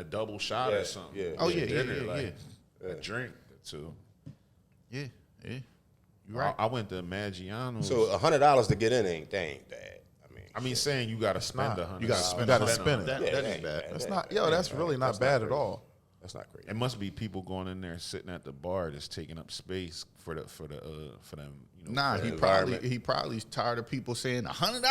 a double shot or something. Yeah. Oh, yeah, Dinner, yeah. a drink or two. Yeah. You right. I went to Maggiano's. So $100 to get in ain't bad. I mean, saying you got to spend $100. You got to spend it. That ain't bad. That's not. That's really not bad at all. That's not crazy. It must be people going in there sitting at the bar just taking up space for them. Nah, he probably tired of people saying $100.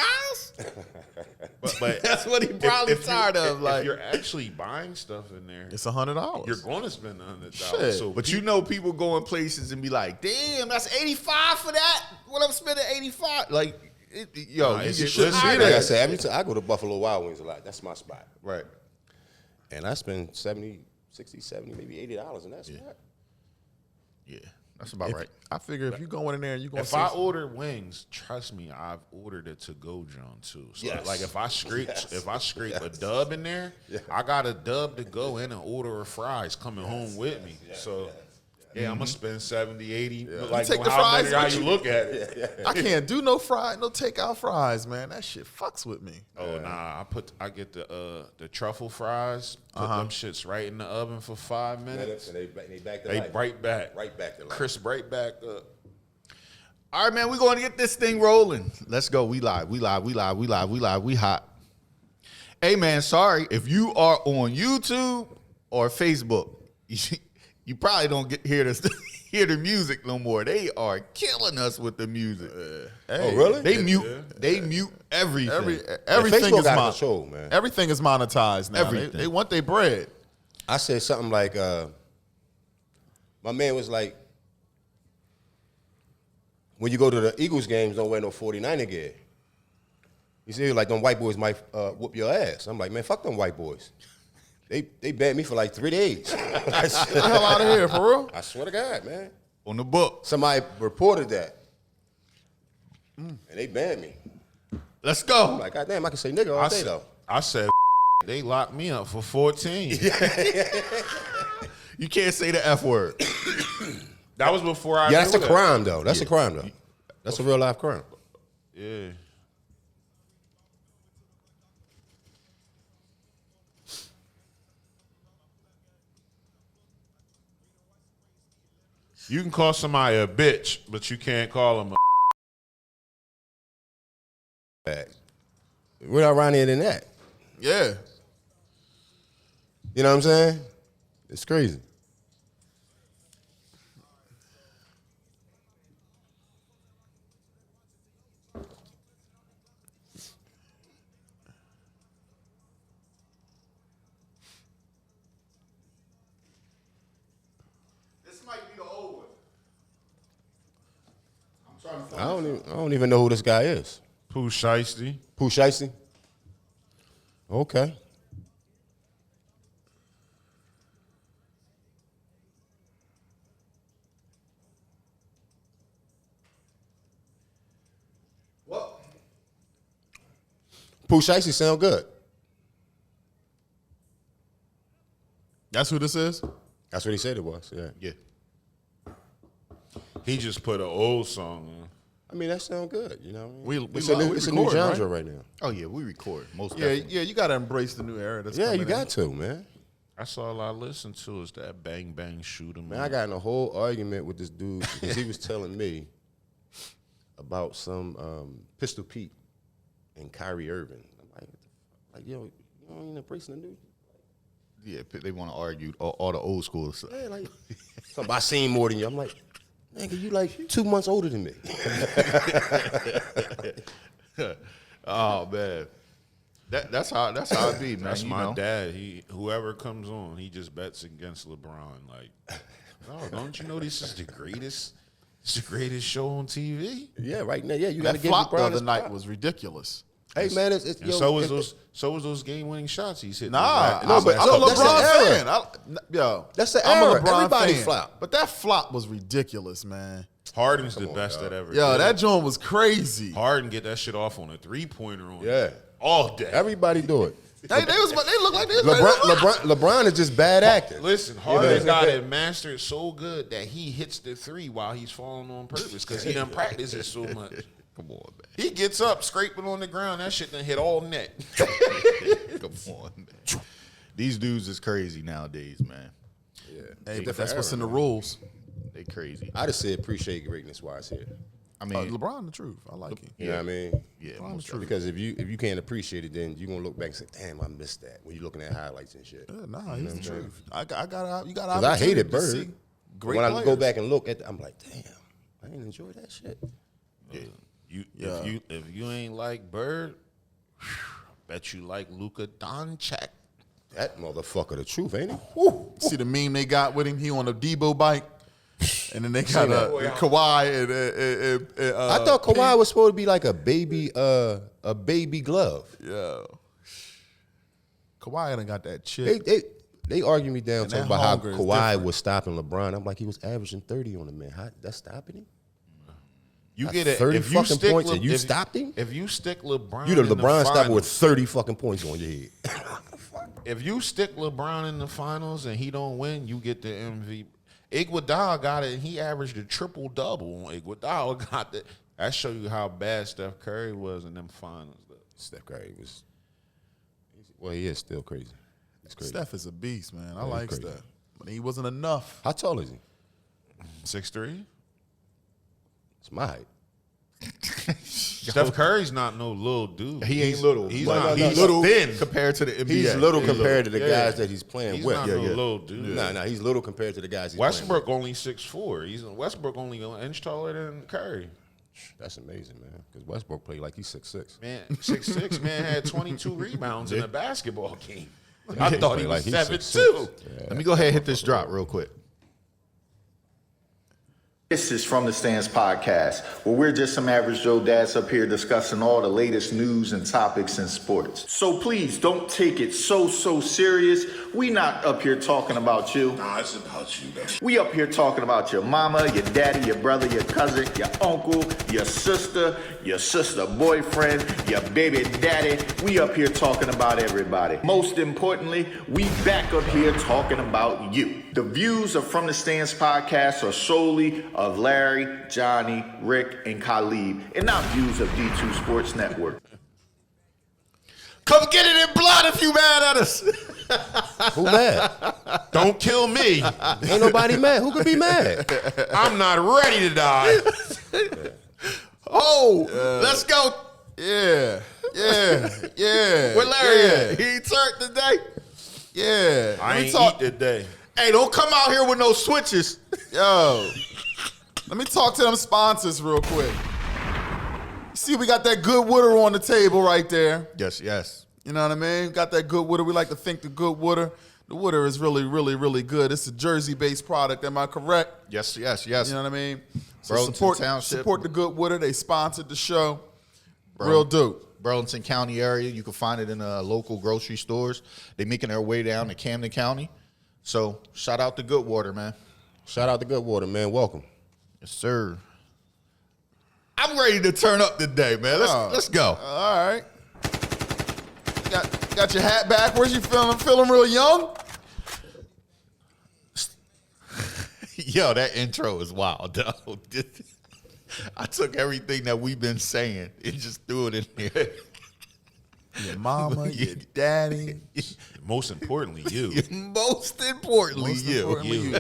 But That's what he probably tired of. If you're actually buying stuff in there, it's $100. You're going to spend $100. Shit. So but you know, people go in places and be like, "Damn, that's $85 for that. What I'm spending $85." Like, you should see Like that. I said, every time I go to Buffalo Wild Wings a lot. That's my spot. Right. And I spend $70, $60, $70, maybe $80 in that spot. Yeah, that's about right. I figure if you go in there and you going to if I order wings, trust me, I've ordered a to-go John too. So like if I scrape a dub in there, I got a dub to go in and order a fries coming home with me. I'm gonna spend 70, 80. Yeah. Like take the how fries you look at it. I can't do no takeout fries, man. That shit fucks with me. Oh nah, I get the truffle fries. Put them shits right in the oven for 5 minutes. And they back to They life. right back. Right back to life. Crisp right back up. All right, man, we're going to get this thing rolling. Let's go. We live. We hot. Hey, man, sorry. If you are on YouTube or Facebook, you probably don't hear the music no more. They are killing us with the music. Hey, really? They mute everything. Everything is out of control, man. Everything is monetized now. They want their bread. I said something like, my man was like, when you go to the Eagles games, don't wear no 49er gear. He said, like, them white boys might whoop your ass. I'm like, man, fuck them white boys. They banned me for like 3 days. Get the hell out of here, for real? I swear to God, man. On the book. Somebody reported that. And they banned me. Let's go. I'm like, God damn, I can say nigga all day, though. I said, they locked me up for 14. You can't say the F word. That was before I Yeah, that's a knew crime, though. That's a crime, though. That's a real life crime. Yeah. You can call somebody a bitch, but you can't call them a... We're not around here than that. Yeah. You know what I'm saying? It's crazy. This might be the old one. I'm trying to find I don't even know who this guy is. Pooh Shiesty. Pooh Shiesty? Okay. What? Pooh Shiesty sound good. That's who this is? That's what he said it was, yeah. Yeah. He just put an old song on. I mean, that sound good, you know what I mean? It's a new genre right now. Oh, yeah, we record. Most definitely. Yeah, you got to embrace the new era. That's Yeah, coming you got to, man. That's all I listen to is that Bang Bang Shoot 'em. Man, I got in a whole argument with this dude because he was telling me about some Pistol Pete and Kyrie Irving. I'm like, yo, you don't even embracing the new. Yeah, they want to argue all the old school stuff. Yeah, like, something I seen more than you. I'm like, nigga, you like 2 months older than me. Oh man, that's how it be, man. That's you my know? dad. Whoever comes on, he just bets against LeBron. Like, no, don't you know this is the greatest? It's the greatest show on TV. Yeah, right now. Yeah, you got to That give flop the LeBron other his night props. was ridiculous. Hey man, it's And yo, so was those game-winning shots he's hitting. Nah, No, but I'm a that's the LeBron era. fan. That's the I'm a era. LeBron Everybody fan. flop. But that flop was ridiculous, man. Harden's the best that ever. Yo, did. that joint was crazy. Harden get that shit off on a 3-pointer on Yeah. all day. Everybody do it. They look like they was LeBron is just bad acting. Listen, Harden got it mastered so good that he hits the 3 while he's falling on purpose because he done practice it so much. Come on, man. He gets up, scraping on the ground. That shit done hit all net. Come on, man. These dudes is crazy nowadays, man. Yeah. Hey, but that's what's in the rules. They crazy. I just say appreciate greatness while it's here. I mean, LeBron, the truth. I like it. You know what I mean? yeah, LeBron, the most truth. Because if you can't appreciate it, then you're gonna look back and say, "Damn, I missed that." When you're looking at highlights and shit. Yeah, nah, he's the truth. You got Because I hated opportunity to see Bird. great When I players. go back and look at, I'm like, "Damn, I didn't enjoy that shit." If you ain't like Bird, bet you like Luka Doncic. That motherfucker, the truth, ain't he? See the meme they got with him? He on a Debo bike, and then they got that. Kawhi and I thought Kawhi was supposed to be like a baby glove. yeah. Kawhi done got that chip. They argue me down And talking that about how hunger is Kawhi different. was stopping LeBron. I'm like, he was averaging 30 on the man. How that's stopping him? You Like get it. 30 If you fucking stick points and you if- stopped him? If you stick LeBron, You the in LeBron stopper finals- with 30 fucking points on your head. If you stick LeBron in the finals and he don't win, you get the MVP. Iguodala got it, and he averaged a triple double. Iguodala got that. That show you how bad Steph Curry was in them finals. Though. Steph Curry was, well, he is still crazy. He's crazy. Steph is a beast, man. I he's like crazy. Steph, but he wasn't enough. How tall is he? 6'3". It's my height. Steph Curry's not no little dude. he ain't little. He's But- not. no, He's no, thin. compared to the NBA. He's little compared to the Yeah. guys that he's playing He's with. not no little dude. Nah, he's little compared to the guys he's Westbrook playing only 6'4". Westbrook only an inch taller than Curry. with. That's amazing, man. Because Westbrook played like he's 6'6". Man, 6'6", man had 22 rebounds in a basketball game. I thought he was Like he's 7'2". 6'6". Let me go ahead and hit this drop real quick. This is From the Stands podcast, where we're just some average Joe dads up here discussing all the latest news and topics in sports. So please don't take it so serious. We not up here talking about you. Nah, it's about you, though. We up here talking about your mama, your daddy, your brother, your cousin, your uncle, your sister boyfriend, your baby daddy. We up here talking about everybody. Most importantly, we back up here talking about you. The views of From the Stands podcast are solely of Larry, Johnny, Rick, and Kalieb, and not views of D2 Sports Network. Come get it in blood if you mad at us. Who mad? Don't kill me. Ain't nobody mad. Who could be mad? I'm not ready to die. Let's go. Yeah. Where Larry yeah. at? He ain't turned today. Yeah. I Let me ain't talk. eat today. Hey, don't come out here with no switches. Yo, let me talk to them sponsors real quick. See, we got that good water on the table right there. Yes. You know what I mean? Got that good water. We like to think the good water. The water is really good. It's a Jersey-based product. Am I correct? Yes. You know what I mean? So Burlington Township. support the good water. They sponsored the show. Real dope. Burlington County area. You can find it in local grocery stores. They making their way down to Camden County. So shout out to Goodwater, man. Shout out to Goodwater, man. Welcome. Yes, sir. I'm ready to turn up today, man. Let's go. All right. Got your hat backwards. You feeling real young? Yo, that intro is wild, though. I took everything that we've been saying and just threw it in here. Your mama, your daddy. Most importantly, you. Most importantly, You.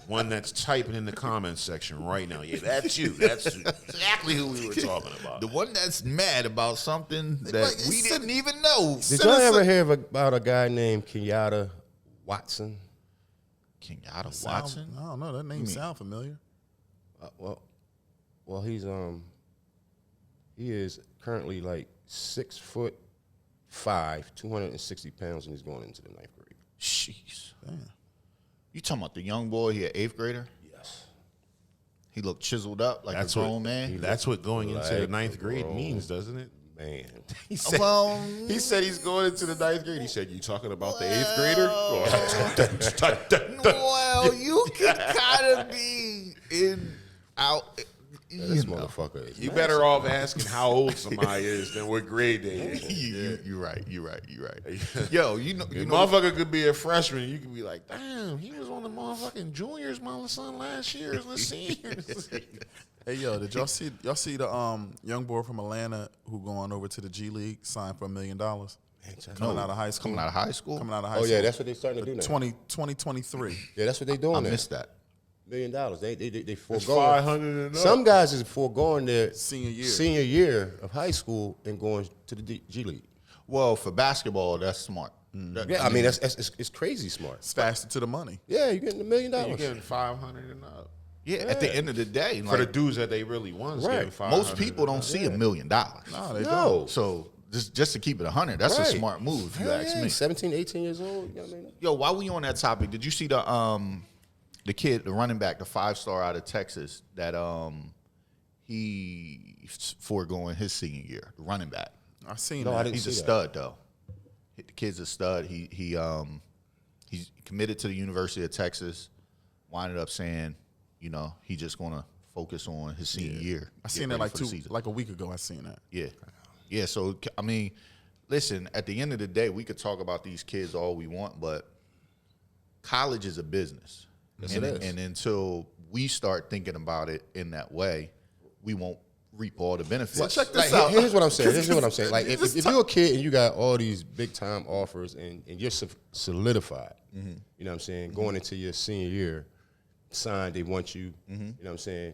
One that's typing in the comments section right now. Yeah, that's you. That's exactly who we were talking about. The one that's mad about something that we didn't even know. Did y'all ever hear about a guy named Kenyatta Watson? Kenyatta Watson? I don't know. That name sound familiar. Well, he is currently like 6'5", 260 pounds, and he's going into the 9th grade. Jeez. Damn. You talking about the young boy? He an 8th grader? Yes. He looked chiseled up like That's a grown man. That's what going into the Like 9th a grade grown means, doesn't it? Man. He said, Well, he said he's going into the 9th grade. He said, you talking about the 8th grader? well, you can kind of be out. This motherfucker is You mad. better off asking how old somebody is than what grade they is. You're right. Yo, you know, The motherfucker could be a freshman. You could be like, damn, he was on the motherfucking juniors, my son, last year, and the seniors. Hey, yo, did y'all see the young boy from Atlanta who going over to the G League, signed for $1 million? Coming out of high school. Coming out of high school? Coming out of high Oh school. yeah, that's what they starting to do now. 2023. Yeah, that's what they doing. I now. missed that. $1 million. They It's foregoing. 500 and up. Some guys is foregoing their Senior year. year of high school and going to the G League. Well, for basketball, that's smart. Yeah, I mean that's it's crazy smart. It's faster to the money. Yeah, you're getting $1 million. You getting 500 and up. Yeah, at the end of the day, For the like, dudes that they really want, it's Right. getting 500 most people don't see $1 million. No, they No. don't. So just to keep it 100, that's a Right. smart move, if you Hell ask yeah, me. 17, 18 years old. You know what I mean? Yo, while we on that topic, did you see the kid, the running back, the 5-star out of Texas that he's foregoing his senior year, the running back? I seen No, that. I didn't He's a see that. stud though. The kid's a stud. He's committed to the University of Texas. Winded up saying, you know, he just gonna focus on his senior year. I get seen that ready like a week ago. I seen that. Yeah. Yeah, so, I mean, listen, at the end of the day, we could talk about these kids all we want, but college is a business. Yes, and, it is. and until we start thinking about it in that way, we won't reap all the benefits. Well, check this Like, out. here's what I'm saying. Here's what I'm saying. Like, if Just you're a kid and you got all these big time offers and you're solidified, Mm-hmm. you know what I'm saying, going into your senior year, signed, they want you, Mm-hmm. you know what I'm saying,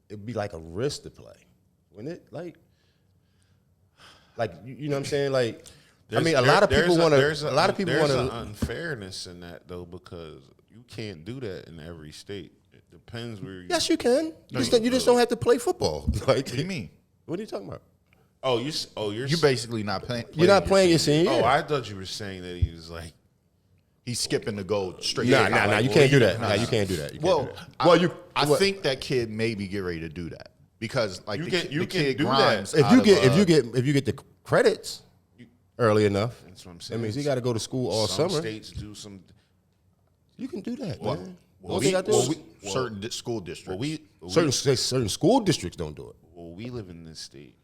it'd be like a risk to play, wouldn't it? Like you know what I'm saying? Like, I mean, a lot of people want to. A lot of people want There's an to. unfairness in that though, because you can't do that in every state. It depends where you. Yes, you can. You just don't have to play football. Like, What do you mean? What are you talking about? You're basically not playing. You're not playing your senior year. Oh, I thought you were saying that he was like. He's skipping the goal straight. Nah. You can't do that. Nah, you can't do that. You can't do that. I think that kid maybe get ready to do that because like You the can kid do Grimes that. if you get the credits early enough, That's what I'm that saying. means he got to go to school all Some summer. states do some. You can do that, Well, man. well, All they gotta do is- certain school districts. certain school districts don't do it. We live in this state,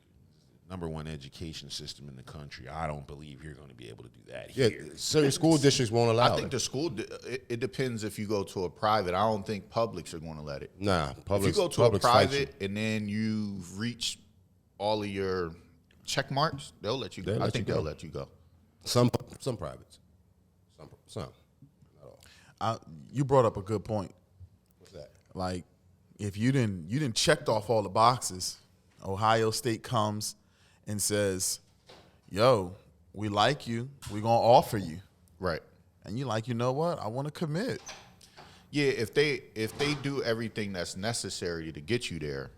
#1 education system in the country. I don't believe you're going to be able to do that Yeah, here. certain school districts won't allow I think it. the school. It depends if you go to a private. I don't think publics are going to let it. Nah, If public. you go to a private and then you've reached all of your check marks, they'll let you go. They'll I let think you they'll go. let you go. some privates, some. You brought up a good point. What's that? Like, if you didn't checked off all the boxes, Ohio State comes and says, "Yo, we like you. We're gonna offer you," Right. and you like, you know what? I want to commit. Yeah, if they do everything that's necessary to get you there,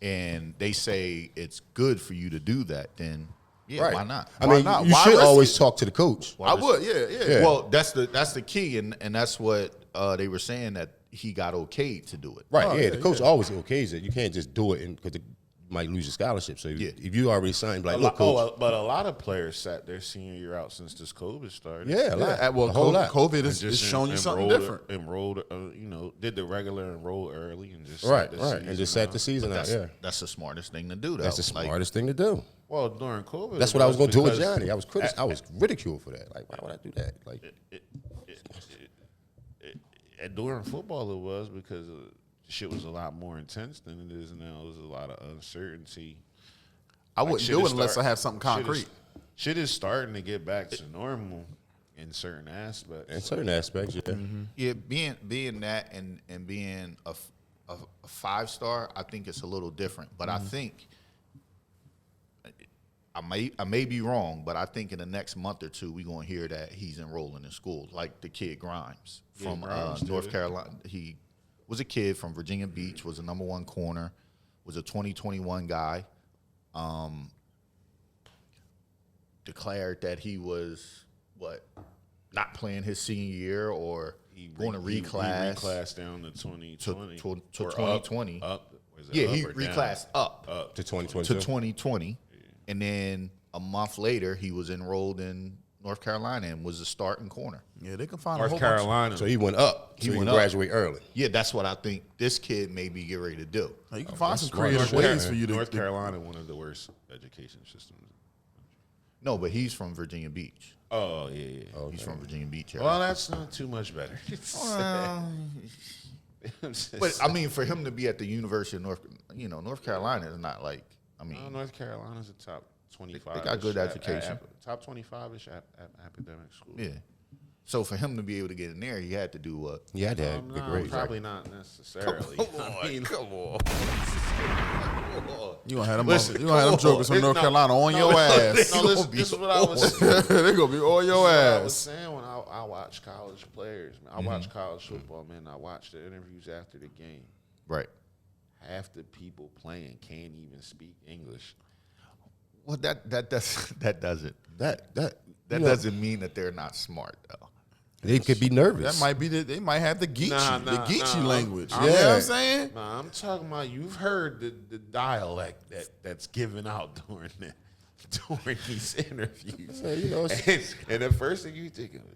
and they say it's good for you to do that, then yeah, why not? I Why mean, not? you Why should risk always it? talk to the coach. I would, yeah. Yeah. Well, that's the key, and that's what they were saying that he got okayed to do it. Right, Oh, yeah, yeah, the coach always okays it. You can't just do it because you might lose your scholarship. So Yeah. if you already signed, like, look, coach. But a lot of players sat their senior year out since this COVID started. Yeah, a lot. Well, a whole lot. COVID And is showing you something enrolled- different. Enrolled, did the regular enroll early and just Right, sat the right, and season just sat out. the season out. Yeah, That's the smartest thing to do. Though. that's the Like, smartest thing to do. Well, during COVID, That's it what I was going to do with because Johnny. I was ridiculed for that. Like, why would I do that? Like, And during football, it was because shit was a lot more intense than it is now. There's a lot of uncertainty. I wouldn't shit do is it unless start- I have something concrete. Shit is starting to get back to normal in certain aspects. in certain aspects, yeah. yeah, being that and being a 5-star, I think it's a little different. But I think I may be wrong, but I think in the next month or two we're gonna hear that he's enrolling in school, like the kid Grimes from Grimes North did. Carolina. He was a kid from Virginia Beach, was a #1 corner, was a 2021 guy. Declared that he was not playing his senior year or going to reclass. He reclassed down to 2020. To Or 2020. Up. Was it Yeah, up he or down? reclassed up To 2022. to 2020, and then a month later he was enrolled in North Carolina and was a starting corner. Yeah, they can find a North whole Carolina. So he went up. So he went can up. graduate early. Yeah, that's what I think this kid may be getting ready to do. bunch. You can find some smart. creative North ways for you to. North Carolina, one of the worst education systems. No, but he's from Virginia Beach. Oh yeah. He's from Virginia Beach. Well, that's not too much better. But I mean, for him to be at the University of North Carolina is not like. I mean, North Carolina's a top 25. They got good education. Top 25-ish academic school. yeah. So for him to be able to get in there, he had to do what? You had to have good grades. Probably not necessarily. Come on. You gonna have them jokers from North Carolina on your ass. No, this is what I was saying. They're gonna be on your I was ass. saying when I watch college players, man. I watch college football, man. I watch the interviews after the game. Right. Half the people playing can't even speak English. Well, that doesn't That doesn't mean that they're not smart though. they could be nervous. That might be they might have the Geechee language. I'm- You know what Yeah. I'm saying? Nah, I'm talking about you've heard the dialect that's given out during these interviews. Yeah, you know, and the first thing you think of is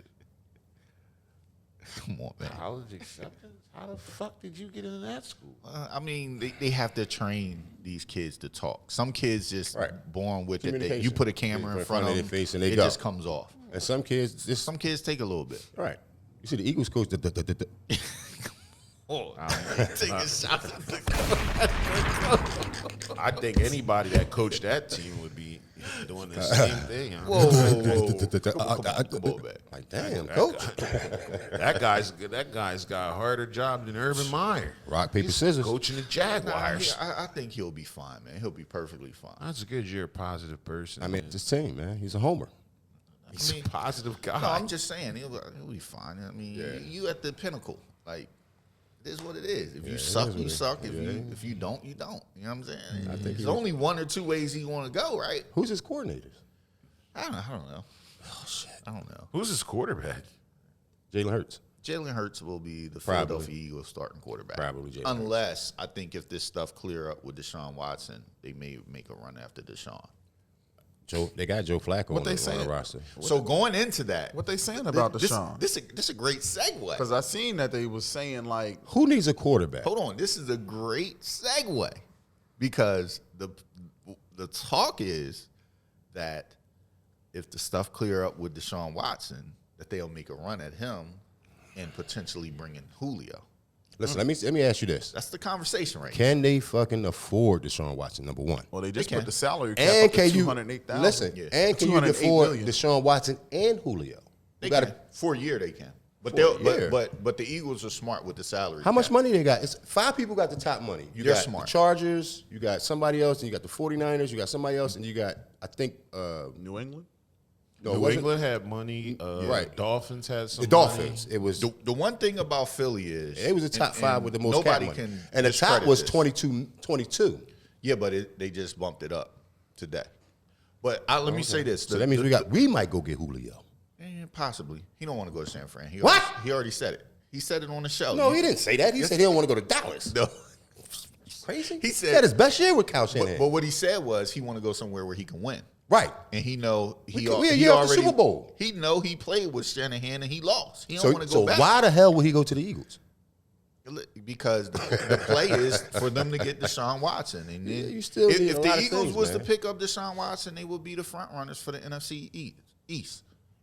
Come on, man. college acceptance. How the fuck did you get into that school? I mean, they have to train these kids to talk. Some kids just born with it. You Communication. put a camera in front of their them, face and they it go. just comes off. and some kids just Some kids take a little bit. right. You see the Eagles coach. Taking shots at the I think anybody that coached that team would be doing the same thing. Whoa. Come on, man. Like, damn, coach. That guy's got a harder job than Urban Meyer. Rock, paper, scissors. Coaching the Jaguars. I think he'll be fine, man. He'll be perfectly fine. That's good. You're a positive person. I mean, it's his team, man. He's a homer. he's a positive guy. No, I'm just saying he'll be fine. I mean, you at the pinnacle. Like, it is what it is. If you suck, you suck. If you don't, you don't. You know what I'm saying? I think there's only one or two ways you want to go, right? Who's his coordinators? I don't know. Oh shit, I don't know. Who's his quarterback? Jalen Hurts. Jalen Hurts will be the Probably. Philadelphia Eagles starting quarterback. Probably Jalen Unless I think if this stuff clear up with Deshaun Watson, they may make a run after Deshaun. They got Joe Flacco on they the saying? roster. So going into that, What they saying about Deshaun? This a great segue. Because I seen that they was saying like Who needs a quarterback? Hold on, this is a great segue because the talk is that if the stuff clear up with Deshaun Watson, that they'll make a run at him and potentially bring in Julio. Listen, let me ask you this. That's the conversation right now. Can they fucking afford Deshaun Watson, number one? well they just They put can. the salary cap And up to can you 208,000. listen? Yeah. And can you 208 afford million. Deshaun Watson and Julio? They You gotta, can. For a year they can. But For a they'll year. but the Eagles are smart with the salary. how much cap. money they got? It's 5 people got the top money. You They're got smart. the Chargers, you got somebody else, and you got the 49ers, you got somebody else, and you got, I think, New England? no, it New wasn't- England had money. Right. Dolphins had some the Dolphins. It was The one thing about Philly is it was the top and 5 with the most cap nobody money. can And the top discredit was this. 22. Yeah, but they just bumped it up today. But let me say this. So that means we might go get Julio. Possibly. He don't want to go to San Fran. What? He already said it. He said it on the show. No, he didn't say that. He said he don't want to go to Dallas. No. Crazy. He said- he had his best year with Kyle Shanahan. But what he said was he want to go somewhere where he can win. Right. And he know We a year off the Super Bowl. He know he played with Shanahan and he lost. He don't So, want to go back. why the hell would he go to the Eagles? Because the play is for them to get Deshaun Watson. And then you still need if a the lot of Eagles things, was man. to pick up Deshaun Watson, they would be the front runners for the NFC East.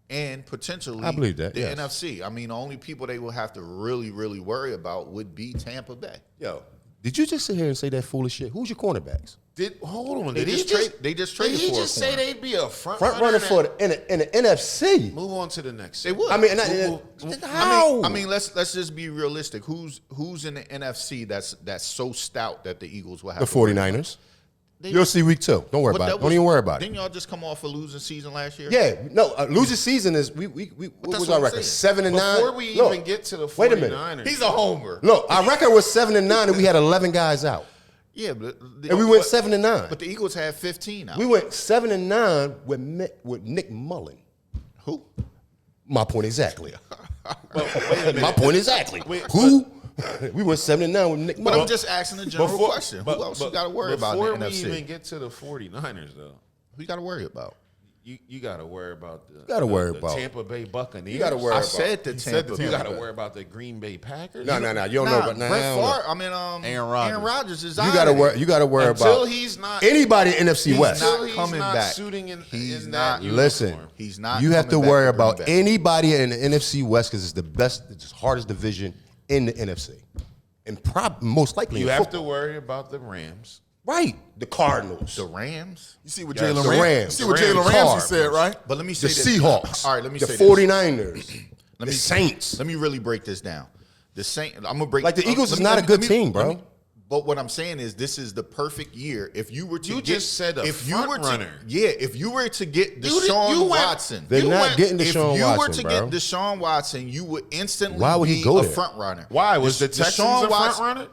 And potentially I believe that, the yes. NFC. I mean, the only people they will have to really, really worry about would be Tampa Bay. Yo, did you just sit here and say that foolish shit? Who's your cornerbacks? Hold on. They Did just traded Did he for a just say corner. they'd be a front Runner runner for in the NFC. Move on to the next. They would. I mean, I how? mean, let's just be realistic. Who's in the NFC that's so stout that the Eagles will have the to worry 49ers. They- You'll see week 2. Don't worry But about that it. Don't even worry about Didn't it. y'all just come off a losing season last year? Yeah, no. Losing season is what that's was what our I'm record? saying. 7-9. Before we Look, even get to the 49ers. wait a minute. He's a homer. Look, our record was 7-9, and we had 11 guys out, Yeah, but and we went 7-9. But the Eagles had 15 out. We went 7-9 with Nick Mullen. Who? My point exactly. My point exactly. Who? We went 7-9 with Nick But Mullen. I'm just asking a general question. Who else you got to worry about in the NFC? Before we even get to the 49ers, though, Who you got to worry about? you got to worry about the worry the about- Tampa Bay Buccaneers. You got to worry I about. said the said Tampa. the You Bay. got to worry about the Green Bay Packers. No. You don't know about Brett Favre. I mean, Aaron Rodgers. Aaron Rodgers is You out got to of there. worry. You got to worry Until about he's not anybody in NFC West. not until he's coming not back. suiting in He's in not- that Listen, uniform. He's not. you have to coming back worry to Green about Bay. anybody in the NFC West because it's the best, it's the hardest division in the NFC. and most likely You in have football. to worry about the Rams. Right, the Cardinals, The Rams. You see what Yes. Jalen The Ramsey? Rams. You see what The Jalen Rams. Ramsey said, right? But let me the say this. Seahawks, All right, let me the say 49ers, Let the me Saints. Let me really break this down. The Saint. I'm gonna break. Like the Eagles let is me- not let a me- good let me- team, bro. let me- But what I'm saying is, this is the perfect year. If you were to You get, just said a if you front were to, runner. yeah, if you were to get You Deshaun went- Watson, They're You not went- getting if Deshaun you Watson, were to bro. get Deshaun Watson, you would instantly Why would he be go a there? front runner. Why was the Texans Deshaun a front Watson- runner?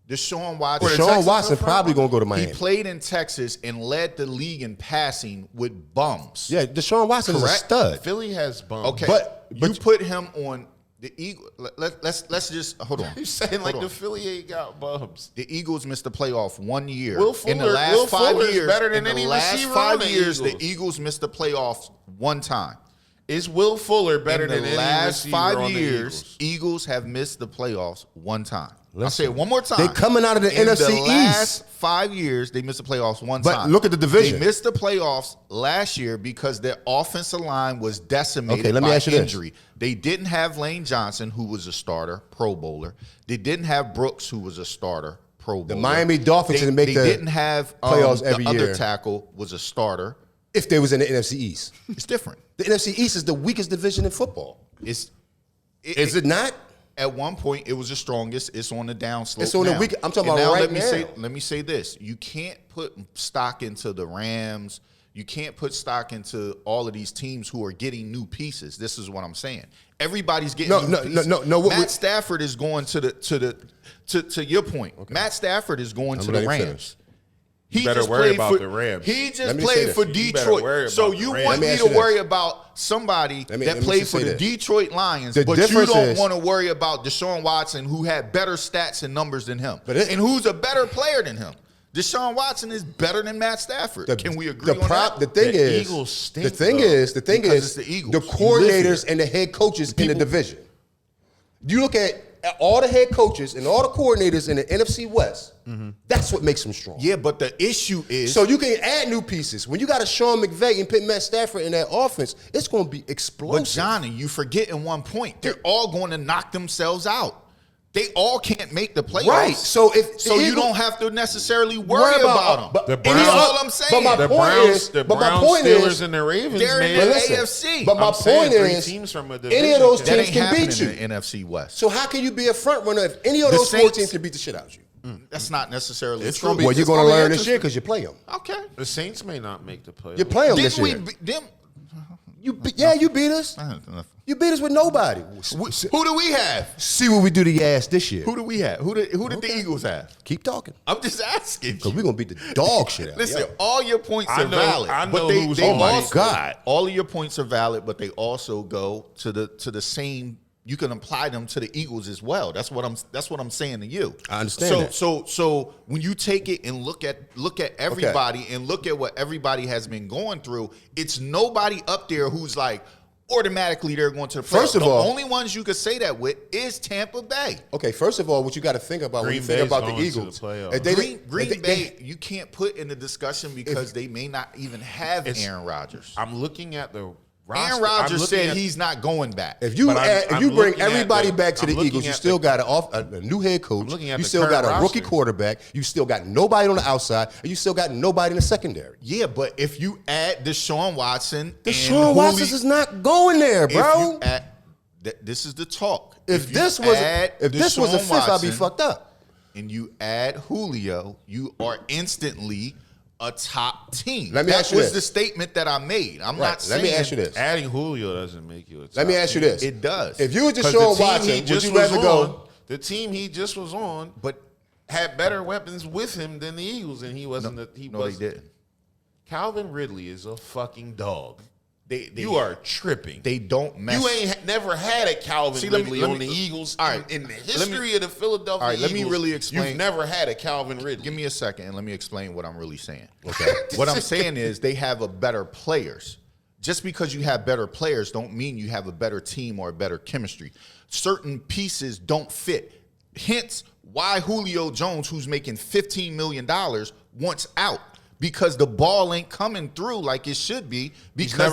Deshaun Watson. the Deshaun Texans Watson are front probably runner? gonna go to He Miami. played in Texas and led the league in passing with bums. Yeah, Deshaun Watson is a Correct? stud. Philly has bums. Okay, But you put him on the Eagles. Let's just hold on. You saying like Hold the on. Philly ain't got bums? The Eagles missed the playoff 1 year. Will in the Fuller- last Will 5 Fuller's years, better than in the any last receiver 5 on the years, Eagles. the Eagles missed the playoffs 1 time. Is Will Fuller better In than the any last receiver 5 on the years, Eagles? Eagles have missed the playoffs 1 time. I'll say it one more time. They coming out of the In NFC the last East. 5 years, they missed the playoffs 1 But time. look at the division. They missed the playoffs last year because their offensive line was decimated Okay, let me by ask you this. injury. They didn't have Lane Johnson, who was a starter, Pro Bowler. They didn't have Brooks, who was a starter, Pro Bowler. Miami Dolphins they, didn't make they the didn't have playoffs every the year. other tackle was a starter. If they was in the NFC East, It's different. the NFC East is the weakest division in football. Is It not? At one point, it was the strongest. It's on the downslope. It's on the now. weak- I'm talking And about right let me now. Let me say this: you can't put stock into the Rams. You can't put stock into all of these teams who are getting new pieces. This is what I'm saying. Everybody's getting new pieces. no. Matt Stafford is going to your point. Matt Stafford is going to the letting him Rams. finish. He better just worry played about for the Rams. He Let just me say played this. for You better worry Detroit. about So the you Rams. want Let me me ask to you worry this. about somebody Let me that played just for say the this. Detroit Lions, The but you difference don't is- want to worry about Deshaun Watson, who had better stats and numbers than him, But it- and who's a better player than him. Deshaun Watson is better than Matt Stafford. Can we agree on that? The thing The is, Eagles stink, the thing though. is, Because it's the Eagles. the You live coordinators here. and the head coaches in the division. You look at all the head coaches and all the coordinators in the NFC West. That's what makes them strong. Yeah, but the issue is So you can add new pieces. When you got a Sean McVay and put Matt Stafford in that offense, it's going to be explosive. But Johnny, you forgetting one point. They're all going to knock themselves out. They all can't make the playoffs. Right. So if So the you Eagles- don't have to necessarily worry about them. But The any Browns- other- That's all I'm saying. But my The point Browns, is, the but my Browns, point Steelers, is, and the Ravens they're in made the it. listen, AFC. But my I'm saying point 3 is, teams from a any of division those can- That teams ain't can happening beat you. in the NFC West. So how can you be a front runner if any of The those four Saints- teams can beat the shit out of you? That's not necessarily It's true. gonna be- Well, you're it's going to gonna be learn this interesting. year because you play them. Okay. The Saints may not make the playoffs. You play them this Didn't we year. them? You beat us. You beat us with nobody. Who do we have? See what we do to your ass this year. Who do we have? Who did the Eagles have? Keep talking. I'm just asking. Because we're going to beat the dog shit out Listen, of you. all your points I are know- valid. I know but they, who's they on my also, God. all of your points are valid, but they also go to the same. You can apply them to the Eagles as well. That's what I'm saying to you. I understand that. So when you take it and look at everybody and look at what everybody has been going through, it's nobody up there who's like automatically they're going to the playoffs. First of all- the only ones you could say that with is Tampa Bay. Okay, first of all, what you got to think about when Green you think Bay's about the going to Eagles. the playoffs. if they Green, didn't- Green if they- Bay, you can't put in the discussion because they may not even have Aaron Rodgers. I'm looking at the roster. Aaron I'm Rodgers looking said at- he's not going back. If you But I'm bring looking at everybody the- back to I'm the looking Eagles, you at still the- got a new head coach. looking at You the still got a current rookie roster. quarterback. You still got nobody on the outside, and you still got nobody in the secondary. Yeah, but if you add Deshaun Watson, Deshaun and Watson Julio- is not going there, if bro. you add, this is the talk. If you this was add a Deshaun fifth, I'd be Watson fucked up. And you add Julio, you are instantly a top team. Let me that ask you was this. the statement that I made. I'm Right. not saying. Let me ask you this. Adding Julio doesn't make you a top Let me ask you team. this. It does. If you were 'Cause Deshaun the team Watson, he would just you was rather on, go? the team he just was on, But had better weapons with him than the Eagles, and he wasn't. no, He they was. didn't. Calvin Ridley is a fucking dog. They You are tripping. They don't mess. You ain't never had a Calvin See, let me- Ridley let on me- the Eagles. all right, in the let me- history of the Philadelphia all right, let Eagles, me really explain- You've never had a Calvin Ridley. Give me a second and let me explain what I'm really saying. Okay. What I'm saying is they have a better players. Just because you have better players don't mean you have a better team or a better chemistry. Certain pieces don't fit. Hence why Julio Jones, who's making $15 million, wants out. because the ball ain't coming through like it should be because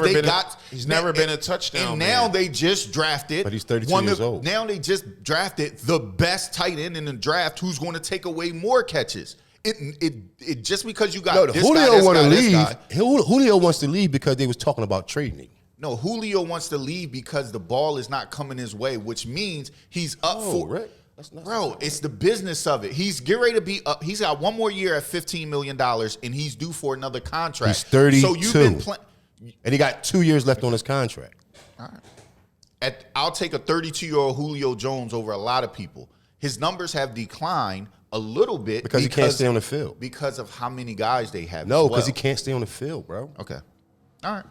he's never been a touchdown and man. now they just drafted. But he's 32 years old. Now they just drafted the best tight end in the draft who's going to take away more catches. It just because you got this Julio want to leave. guy. Julio wants to leave because they was talking about trading him. No, Julio wants to leave because the ball is not coming his way, which means he's up for Rick. Bro, it's the business of it. He's getting ready to be up. He's got one more year at $15 million, and he's due for another contract. He's 32. So you've been playing. And he got 2 years left on his contract. All right. I'll take a 32-year-old Julio Jones over a lot of people. His numbers have declined a little bit. Because he can't stay on the field. Because of how many guys they have. No, because he can't stay on the field, bro. Okay. All right.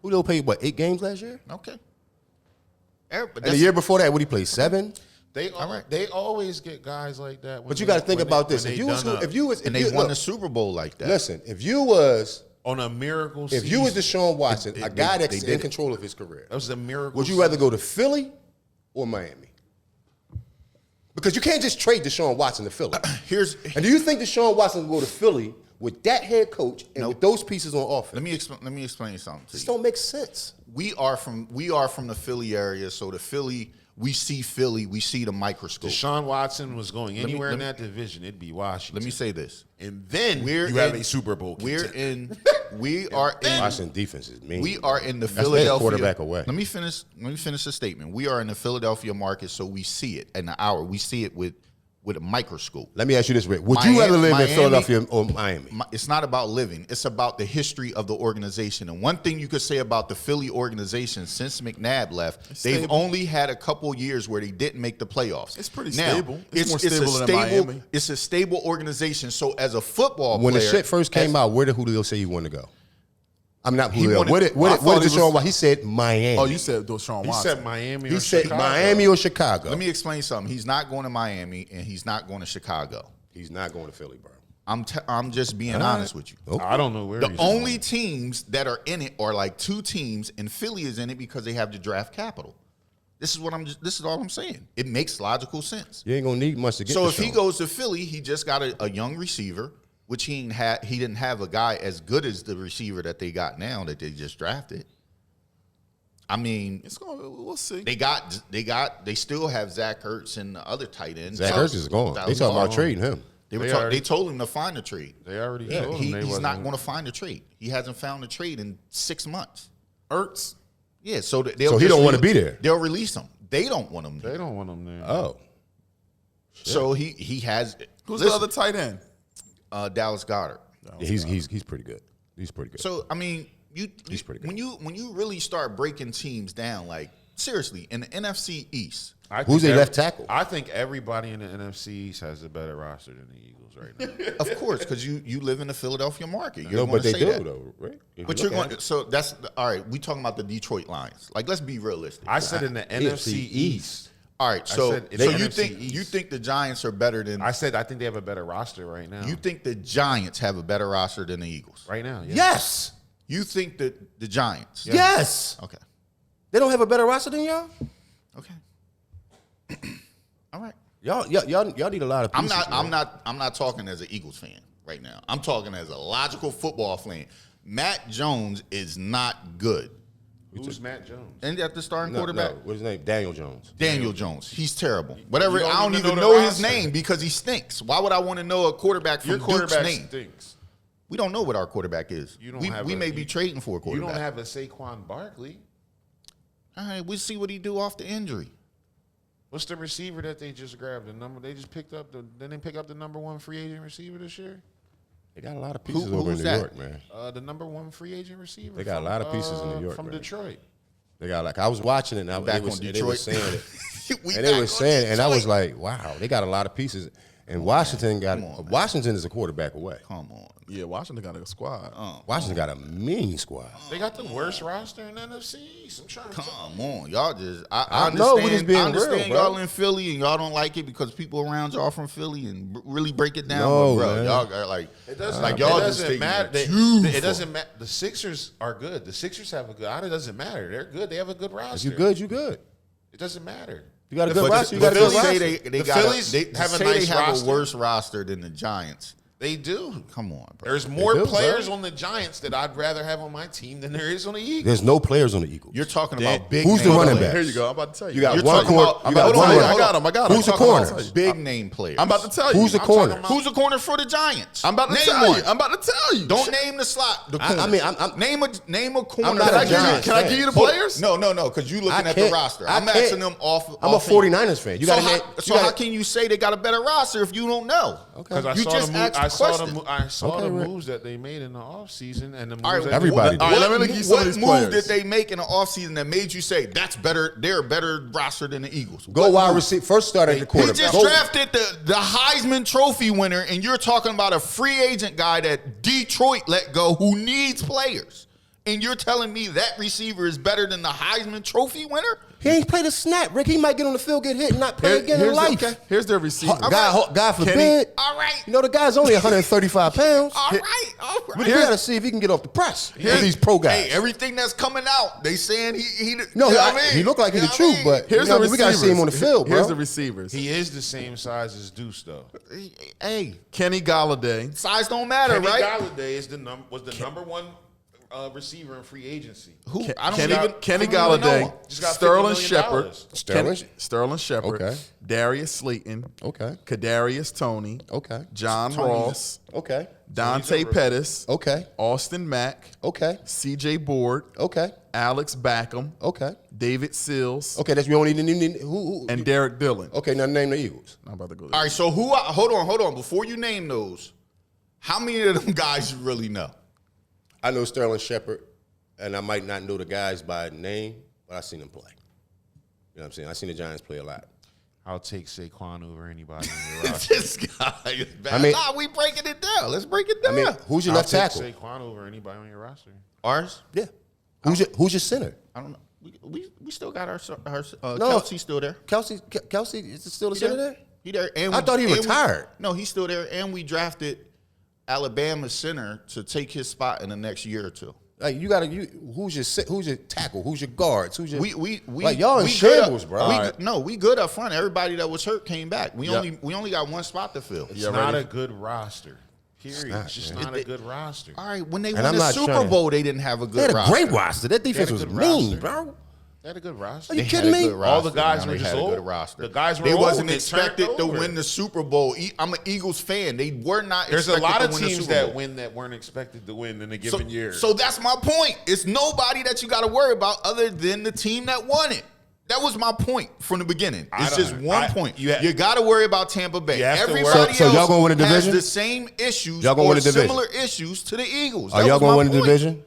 Julio played, 8 games last year? Okay. And the year before that, what he played, 7? They always get guys like that. But you got to think about this. If you won the Super Bowl like that. Listen, if you was on a miracle if season, you was Deshaun Watson, a guy that's in control of his career, that was a miracle. Would you rather go to Philly or Miami? Because you can't just trade Deshaun Watson to Philly. And do you think Deshaun Watson will go to Philly with that head coach and with those pieces on offense? Let me explain something to you. This don't make sense. We are from the Philly area, so we see the microscope. Deshaun Watson was going anywhere in that division, it'd be Washington. Let me say this. And then you have a Super Bowl contender. Washington defense is mean. We are in the That's Philadelphia quarterback away. Let me finish the statement. We are in the Philadelphia market, so we see it in an hour. We see it with a microscope. Let me ask you this, Rick. Would you rather live in Philadelphia or Miami? It's not about living. It's about the history of the organization. And one thing you could say about the Philly organization since McNabb left, they've only had a couple years where they didn't make the playoffs. It's pretty stable. It's more it's stable than Miami. It's a stable organization. So as a football player. When the shit first came out, where did Julio say he wanted to go? I'm not Julio. wanted- What did Deshaun Watson? He said Miami. Oh, you said Deshaun He Watson. said Miami He or said Chicago. Miami or Chicago. Let me explain something. He's not going to Miami and he's not going to Chicago. He's not going to Philly, bro. I'm just being honest with you. Okay. I don't know where The he's only going. teams that are in it are like 2 teams, and Philly is in it because they have the draft capital. This is all I'm saying. It makes logical sense. You ain't gonna need much to get. So if he Deshaun. goes to Philly, he just got a young receiver, which he didn't have a guy as good as the receiver that they got now that they just drafted. I mean, We'll see. they still have Zach Ertz and the other tight end. Zach Ertz is gone. They talking about trading him. They told him to find a trade. They already told him He's not going to find a trade. He hasn't found a trade in 6 months. Ertz. Yeah, so he don't want to be there. They'll release him. They don't want him there. They don't want him there. Oh, So he has. Who's the other tight end? Dallas Goddard. yeah, he's pretty good. He's pretty good. So I mean, He's pretty good. when you really start breaking teams down, like seriously, in the NFC East, Who's their left tackle? I think everybody in the NFC East has a better roster than the Eagles right now. of course, because you live in the Philadelphia market. You're No, going but to they say do that. though, right? If But you you're look at going. it. So that's all right. We talking about the Detroit Lions. Like, let's be realistic. I said in the NFC East. All right. So said in so the you NFC East. think the Giants are better than I think they have a better roster right now. you think the Giants have a better roster than the Eagles? right now? Yeah. Yes, You think that the Giants? yes. Okay. They don't have a better roster than y'all. Okay. All right. Y'all need a lot of pieces. I'm not talking as an Eagles fan right now. I'm talking as a logical football fan. Matt Jones is not good. Who's Matt Jones? And at the starting No, quarterback, what's his name? Daniel Jones. Daniel Jones. He's terrible. Whatever. You don't I don't even even know the know his roster. name because he stinks. Why would I want to know a quarterback from Your Duke's quarterback name? stinks. We don't know what our quarterback is. You don't we have we a- may be you- trading for a You quarterback. don't have a Saquon Barkley. All right, we'll see what he do off the injury. What's the receiver that they just grabbed? They just picked up didn't they pick up the #1 free agent receiver this year? They got a lot of pieces who over in was New that? York, man. The #1 free agent receiver. They got a lot of pieces in New York, from man. Detroit. They got I was watching it and Back they on they Detroit. were saying it. We And they back were on saying, and I was Detroit. like, wow, they got a lot of pieces. And Washington Washington is a quarterback away. Come on. Yeah, Washington got a squad. Washington got a mean squad. They got the worst roster in the NFC East. I'm trying to Come on, y'all just. I I know, we just understand. being I understand real, bro. y'all in Philly and y'all don't like it because people around y'all from Philly and really break it down. No, but bro, man. y'all got like It doesn't, like it y'all doesn't just taking matter. it too It far. doesn't matter. The Sixers are good. The Sixers have a good. It doesn't matter. They're good. They have a good roster. You good, you good. It doesn't matter. You got a But good roster, you the got a good Phillies roster. say they The got Phillies they have a say nice they have roster. a worse roster than the Giants. They do. Come on, bro. There's more do, players bro. on the Giants that I'd rather have on my team than there is on the Eagles. There's no players on the Eagles. You're talking about big. Who's the name running players. back? Here you go. I'm about to tell you. You got You're one talking corner. about- You got hold one on, runner. I got him. I got him. Who's the I'm about to corner? tell you. Big name players. I'm about to tell you. Who's the I'm corner? talking about- Who's the corner for the Giants? I'm about to name tell one. you. I'm about to tell you. Don't name the slot. The corner. I mean, I'm name a corner. I'm not Can a I give you? Giants Can I fan. give you the Hold- players? No, because you looking at the can't- roster. I I'm can't. asking them off. I'm a off 49ers fan. You got how can you say they got a better roster if you don't know? Because You just asked questions. I saw Okay, the Rick. moves that they made in the offseason and the moves All right, that everybody they did. All right, let me give you some what of these move players. did they make in the offseason that made you say that's better? They're a better roster than the Eagles. Go What wide move? receiver. First start at the He quarterback. just Go- drafted the Heisman Trophy winner, and you're talking about a free agent guy that Detroit let go who needs players. And you're telling me that receiver is better than the Heisman Trophy winner? He ain't played a snap, Rick. He might get on the field, get hit, and not play again in life. Here's their receiver. God forbid. All right. You know, the guy's only 135 pounds. All right. But you got to see if he can get off the press. With these pro guys. Hey, everything that's coming out, they saying he No, you know what I mean? he looked like he's You the know truth, what I mean? but Here's you know, the we got to receivers. see him on the field, bro. Here's the receivers. He is the same size as Deuce, though. Hey, Kenny Galladay. size don't matter, Kenny right? Galladay was the number one receiver in free agency. Who? I don't Kenny, even Kenny I don't even know him. Galladay, Just got $50 Sterling million. Shepard, Sterling Shepard, Okay. Darius Slayton, Okay. Kadarius Toney, Okay. John Tony. Ross, Okay. Dante Pettis, Okay. Austin Mack, Okay. C.J. Board, Okay. Alex Backham, Okay. David Sills, Okay. That's we only need who and Derek Dillon. Okay, now name the Eagles. I'm about to go. All right, so hold on. Before you name those, how many of them guys you really know? I know Sterling Shepard, and I might not know the guys by name, but I seen them play. You know what I'm saying? I seen the Giants play a lot. I'll take Saquon over anybody on your roster. This guy is bad. I mean- nah, we breaking it down. Let's break it down. I mean, who's your I'll left take tackle? Saquon over anybody on your roster. Ours? Yeah. Who's your center? I don't know. We still got our No. Kelsey still there. Kelsey is it still the He center there? there? He there. And I thought he and retired. No, he's still there. And we drafted Alabama center to take his spot in the next year or two. Like who's your tackle? Who's your guards? Who's your We like y'all in we good shambles, up, bro. No, we good up front. Everybody that was hurt came back. We only got one spot to fill. It's not a good roster. Period. It's just not a good roster. All right, when they And won I'm the not Super trying to- Bowl, they didn't have a They good had a roster. great roster. That defense They was had a good mean, roster. bro. They had a good roster. Are you They kidding had a me? good roster. All the guys Now were they just had a old. good roster. The guys were They old wasn't and turned expected to over. win the Super Bowl. I'm an Eagles fan. They were not. There's a expected lot to of win the teams Super that Bowl. win that weren't expected to win in a given year. So that's my point. It's nobody that you got to worry about other than the team that won it. That was my point from the beginning. It's just one point. You got to worry about Tampa Bay. You have to worry- Everybody So y'all else gonna win the has division? the same issues Y'all gonna or win the division? similar issues to the Eagles. Are That y'all was going to my win the point. division?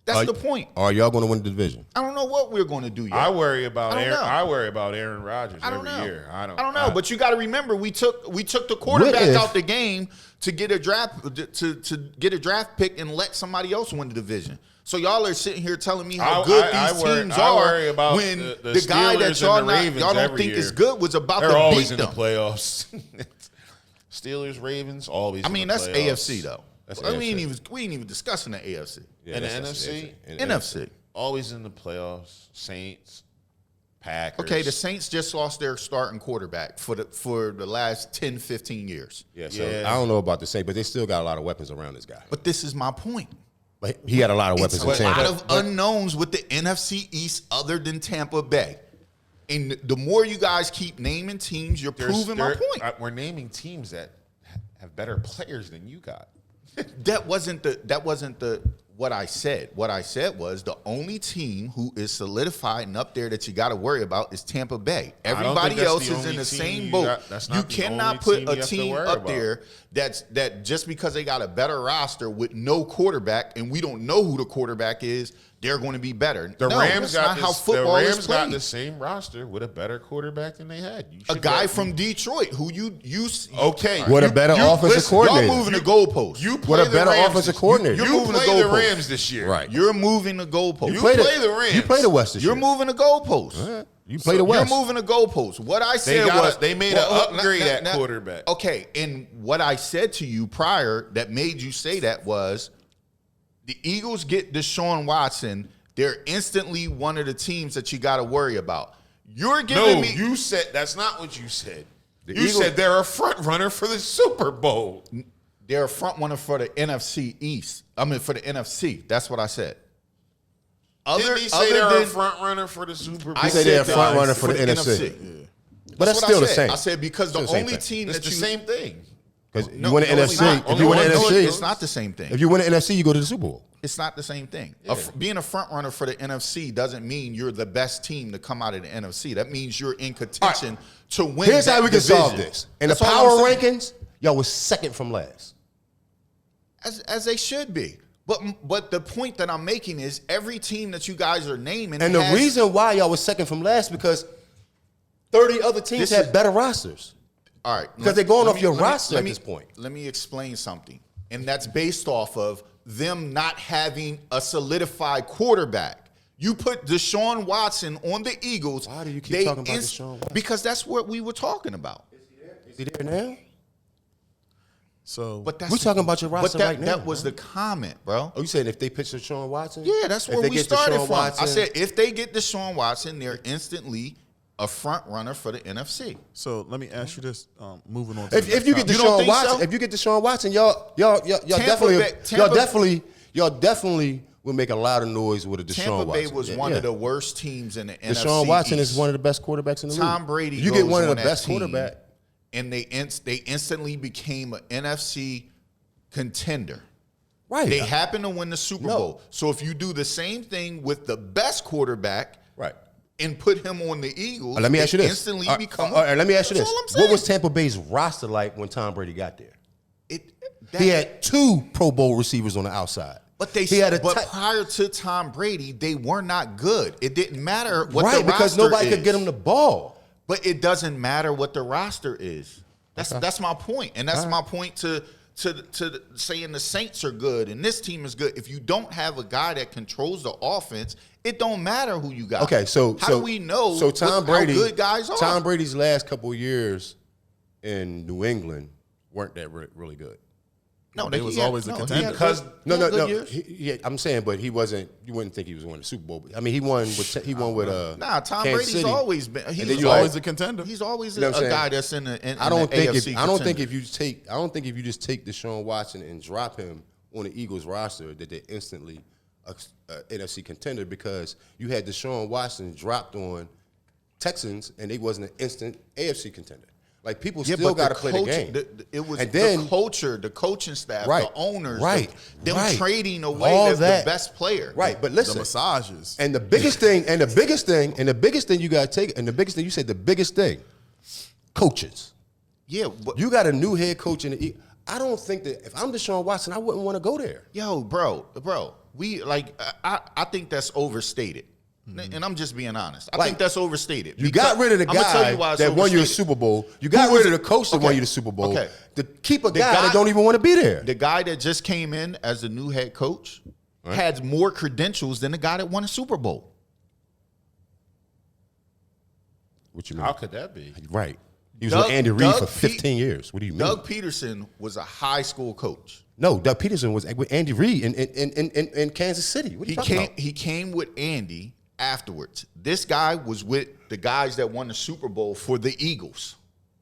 That's the point. Or are y'all going to win the division? I don't know what we're going to do yet. I worry about I don't Aaron. know. I worry about Aaron Rodgers I don't every know. year. I don't know. But you got to remember, we took the quarterback What if- out the game to get a draft to get a draft pick and let somebody else win the division. So y'all are sitting here telling me how good these teams I are worry about when the guy that Steelers y'all and the Ravens don't every think year. is good was about They're to always beat in them. the playoffs. Steelers, Ravens, always. I mean, in the that's playoffs. AFC though. That's we ain't AFC. even discussing the AFC. Yeah, And the that's NFC? NFC. Always in the playoffs. Saints, Packers. Okay, the Saints just lost their starting quarterback for the last 10, 15 years. Yeah, so Yeah. I don't know about the Saints, but they still got a lot of weapons around this guy. But this is my point. But he had a lot of weapons It's in a lot Tampa. of unknowns with the NFC East other than Tampa Bay. And the more you guys keep naming teams, you're proving my point. We're naming teams that have better players than you got. That wasn't the what I said. What I said was the only team who is solidified and up there that you got to worry about is Tampa Bay. don't think Everybody that's else the is only in the team same you boat. got- that's You not the cannot only put team a you have to team worry up about. there that just because they got a better roster with no quarterback and we don't know who the quarterback is, they're going to be better. The No, Rams that's got not how the football is Rams got played. the same roster with a better quarterback than they had. You A should guy get- from Detroit who you Okay. With a better offensive listen, coordinator. Y'all moving the goalposts. You With play a the better Rams offensive this- coordinator. You You're moving the play the goalposts. Rams this year. Right. You're moving the goalposts. You play play the Rams. You play the West this You're year. moving the goalposts. You play the West. You're moving the goalposts. What I said was they made an upgrade at quarterback. Okay, and what I said to you prior that made you say that was the Eagles get Deshaun Watson. They're instantly one of the teams that you got to worry about. You're giving No, me. you said that's not what you said. You Eagles- said they're a front runner for the Super Bowl. they're a front runner for the NFC East. I mean, for the NFC. That's what I said. Didn't he say they're a front runner for the Super Bowl? I said they're a front runner for the NFC. Yeah. But that's still the same. I said because the only team it's that the same thing. Because you win the NFC. If you win the NFC, it's not the same thing. If you win the NFC, you go to the Super Bowl. It's not the same thing. Yeah. Being a front runner for the NFC doesn't mean you're the best team to come out of the NFC. That means you're in contention to win. Here's how we can solve this. In the power rankings, y'all was second from last. As they should be. But the point that I'm making is every team that you guys are naming, and the reason why y'all was second from last because 30 other teams had better rosters. All right, because they're going off your roster at this point. Let me explain something, and that's based off of them not having a solidified quarterback. You put Deshaun Watson on the Eagles. Why do you keep talking about Deshaun Watson? Because that's what we were talking about. Is he there now? So, But that's, we're talking about your roster right now. That was the comment, bro. Oh, you saying if they pitch Deshaun Watson? Yeah, that's where we started from. Watson, I said if they get Deshaun Watson, they're instantly a front runner for the NFC. So let me ask you this. Moving on. To if you get Deshaun Watson, if you get Deshaun Watson, y'all definitely will make a lot of noise with a Deshaun Watson. Tampa Bay was one of the worst teams in the NFC. Deshaun Watson East. is one of the best quarterbacks in the league. Tom Brady. You get one of the on best team, quarterbacks. and they instantly became an NFC contender. Right. They happen to win the Super Bowl. So if you do the same thing with the best quarterback, right, and put him on the Eagles, let me ask you this. Instantly become. All right, let me ask you That's this. all I'm saying. What was Tampa Bay's roster like when Tom Brady got there? He He had 2 Pro Bowl receivers on the outside. But prior to Tom Brady, they were not good. It didn't matter what the roster because nobody is. could get him the ball. But it doesn't matter what the roster is. That's my point, and that's my point to saying the Saints are good and this team is good. If you don't have a guy that controls the offense, it don't matter who you got. Okay, so how do we know? So Tom Brady, how good guys are. Tom Brady's last couple of years in New England weren't that really good. No, he was always a contender. I'm saying, but he wasn't. You wouldn't think he was winning the Super Bowl. I mean, he won with. Tom Kansas Brady's City. always been. He's always a contender. He's always You know a guy that's in the. I don't think if you just take Deshaun Watson and drop him on the Eagles roster that they're instantly a NFC contender because you had Deshaun Watson dropped on Texans and they wasn't an instant AFC contender. Like people still got to play the game. It was then, the culture, the coaching staff, the owners, them trading away the best player. Right, but listen, the massages, and the biggest thing you got to take, and the biggest thing you said, the biggest thing, coaches. Yeah, but you got a new head coach in the. I don't think that if I'm Deshaun Watson, I wouldn't want to go there. Yo, bro, I think that's overstated. And I'm just being honest. I think that's overstated. You got rid of the guy that won you a Super Bowl. You got rid of the coach that won you the Super Bowl. Okay. To keep a guy that don't even want to be there. The guy that just came in as the new head coach had more credentials than the guy that won a Super Bowl. What you mean? How could that be? Right. He was with Andy Reid for 15 years. What do you mean? Doug Peterson was a high school coach. No, Doug Peterson was with Andy Reid in Kansas City. What are you talking about? He came with Andy afterwards. This guy was with the guys that won the Super Bowl for the Eagles.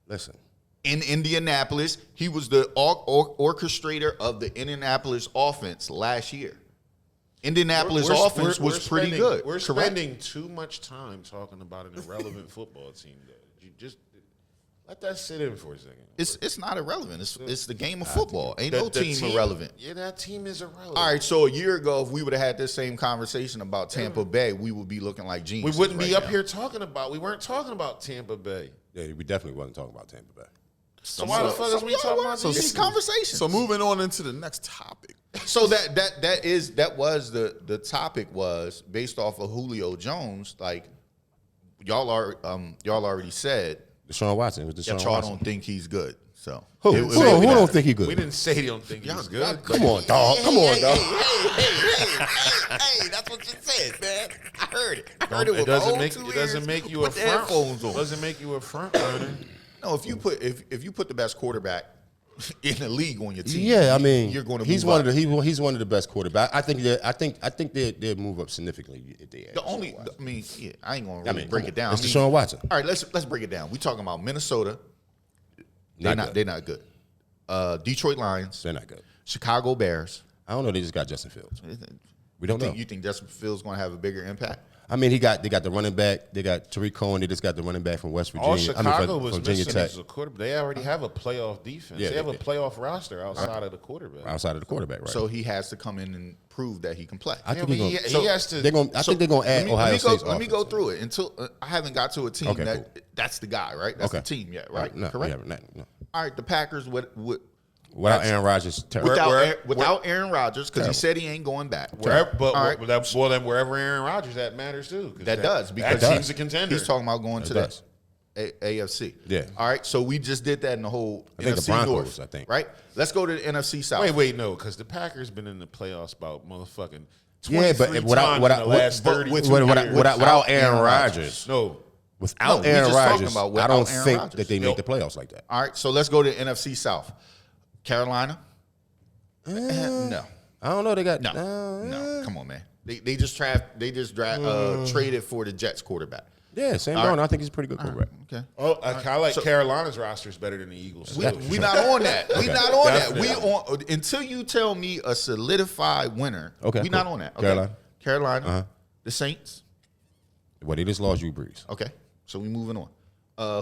Listen. In Indianapolis, he was the orchestrator of the Indianapolis offense last year. Indianapolis offense was pretty good. We're spending too much time talking about an irrelevant football team. You just let that sit in for a second. It's not irrelevant. It's the game of football. Ain't no team irrelevant. Yeah, that team is irrelevant. All right, so a year ago, if we would have had this same conversation about Tampa Bay, we would be looking like geniuses. We wouldn't be up now. here talking about. We weren't talking about Tampa Bay. Yeah, we definitely wasn't talking about Tampa Bay. So why the fuck is we talking about these conversations? So moving on into the next topic. So that was the topic was based off of Julio Jones. Like y'all already said. Deshaun Watson. It was Deshaun y'all Watson. Don't think he's good. So who don't think he's good? We didn't say he don't think he's good. Come on, dog. Come on, dog. Hey, that's what you said, man. I heard it. It doesn't make you a front. Doesn't make you a front runner. No, if you put the best quarterback in the league on your team, yeah, I mean, you're going to. He's one of the best quarterbacks. I think they'll move up significantly if they. I ain't going to really break it down. It's Deshaun Watson. All right, let's break it down. We talking about Minnesota. They're not good. Detroit Lions. They're not good. Chicago Bears. I don't know. They just got Justin Fields. We don't know. You think Justin Fields going to have a bigger impact? I mean, they got the running back. They got Tariq Cohen. They just got the running back from West Virginia. All Chicago was Virginia missing Tech. is a quarterback. They already have a playoff defense. Yeah, they have a playoff roster outside of the quarterback. Outside of the quarterback, right? So he has to come in and prove that he can play. I think he has to. I think they're gonna add Ohio State's Let me go offense. through it until I haven't got to a team Okay, that's the guy, right? That's the team yet, right? No, Correct. we haven't. No. All right, the Packers Without Aaron Rodgers, without Aaron Rodgers, because he said he ain't going back. Then wherever Aaron Rodgers, that matters too. That does, because that team's a contender. He's talking about going to does. the AFC. Yeah. All right, so we just did that in the whole I think NFC the Broncos, North. I think. Right? Let's go to the NFC South. Wait, no, because the Packers been in the playoffs about motherfucking 23 Yeah, but times in the last 30 without Aaron Rodgers. No. Without we Aaron just talking Rodgers, about I don't without Aaron think Rodgers. that they make the playoffs like that. All right, so let's go to NFC South. Carolina? No. I don't know. They got No. Come on, man. They just traded for the Jets quarterback. Yeah, Sam All Darnold. right. I think he's a pretty good quarterback. Okay. Oh, I like Carolina's roster is better than the Eagles. We not on that. We not on that. Definitely. We on until you tell me a solidified winner. Okay, we cool. not on that. Okay. Carolina. The Saints. Well, they just lost Drew Brees. Okay. So we moving on.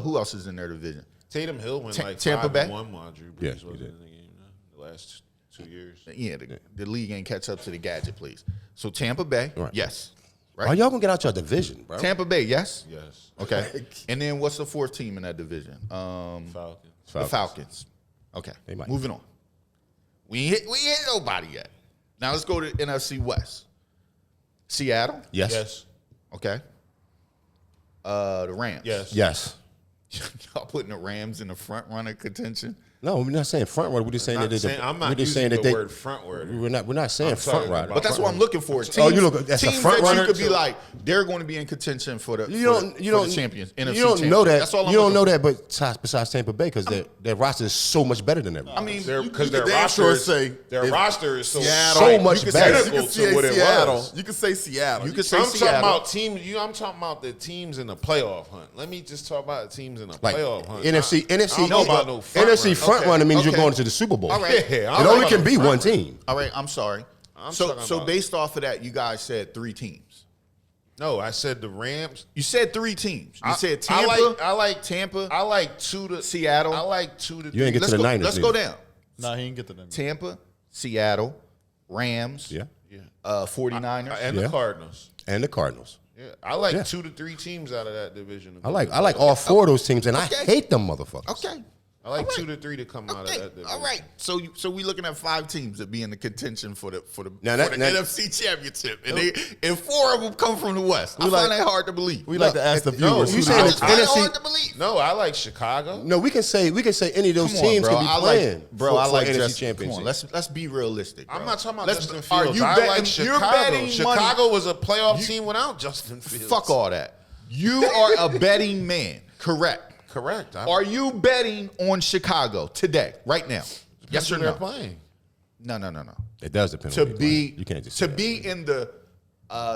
Who else is in their division? Tatum Hill went like Tampa Bay? 5-1 while Drew Brees Yeah, wasn't he did. in the game the last 2 years. Yeah, the league ain't catch up to the gadget, please. So Tampa Bay, Right. yes. Why Right. y'all gonna get out your division, bro? Tampa Bay, yes. Yes. Okay. And then what's the fourth team in that division? Falcons. The Falcons. Okay. They might. Moving on. We ain't hit nobody yet. Now let's go to NFC West. Seattle. Yes. Yes. Okay. The Rams. Yes. Yes. Y'all putting the Rams in the front runner contention. No, we're not saying front runner. We're just saying I'm not using the word front word. We're not saying I'm front talking runner. about- But that's what I'm looking for. Teams, Oh, you look that's a teams front that runner. you could be like, they're going to be in contention for the You for don't the champions. NFC you don't champions. know that. That's all I'm You don't looking know that. But besides Tampa Bay, because their roster is so much better than everybody. I mean, Because You their could damn roster sure is say roster is so Seattle. So much you could better. say You identical can say to what it Seattle. was. You can say Seattle. You could say I'm talking Seattle. about teams. I'm talking about the teams in the playoff hunt. Let me just talk about the teams in the Like playoff hunt. NFC, I don't know about no front NFC runner. front Okay, runner means you're okay. going to the Super Bowl. All right. Yeah, I It don't only know can about be no one front team. All right, I'm sorry. So talking about- based off of that, you guys said 3 teams. No, I said the Rams. You said 3 teams. You said I Tampa. like Tampa. I like 2 to Seattle. I like 2 to 3. You ain't get to the Niners. Let's go either. down. Nah, he didn't get to them. Tampa, Seattle, Rams, Yeah, 49ers. and Yeah. the Cardinals. and the Cardinals. Yeah, I like Yeah. 2 to 3 teams out of that division. I like all 4 of those teams, and I hate them motherfuckers. Okay. I like All right. 2 to 3 to come out of Okay. that division. All right. So we looking at 5 teams that be in the contention for the Now that- now- NFC Championship, and 4 of them come from the West. I find that hard to believe. We like to ask the no, viewers. you who saying the- it's I find it NFC hard to believe. No, I like Chicago. No, we can say any of those Come on, teams bro. can be I playing. like, bro. for I like NFC Justin. championship. Come on, let's be realistic. Bro. I'm not talking about Let's- Justin are Fields. you I betting- like you're Chicago. betting money- Chicago was a playoff team without Justin Fields. Fuck all that. You are a betting man, correct? Correct. Are you betting on Chicago today, right now? Yes or they're no? playing? No. It does depend. To on who they be play. You can't just to say that. be in the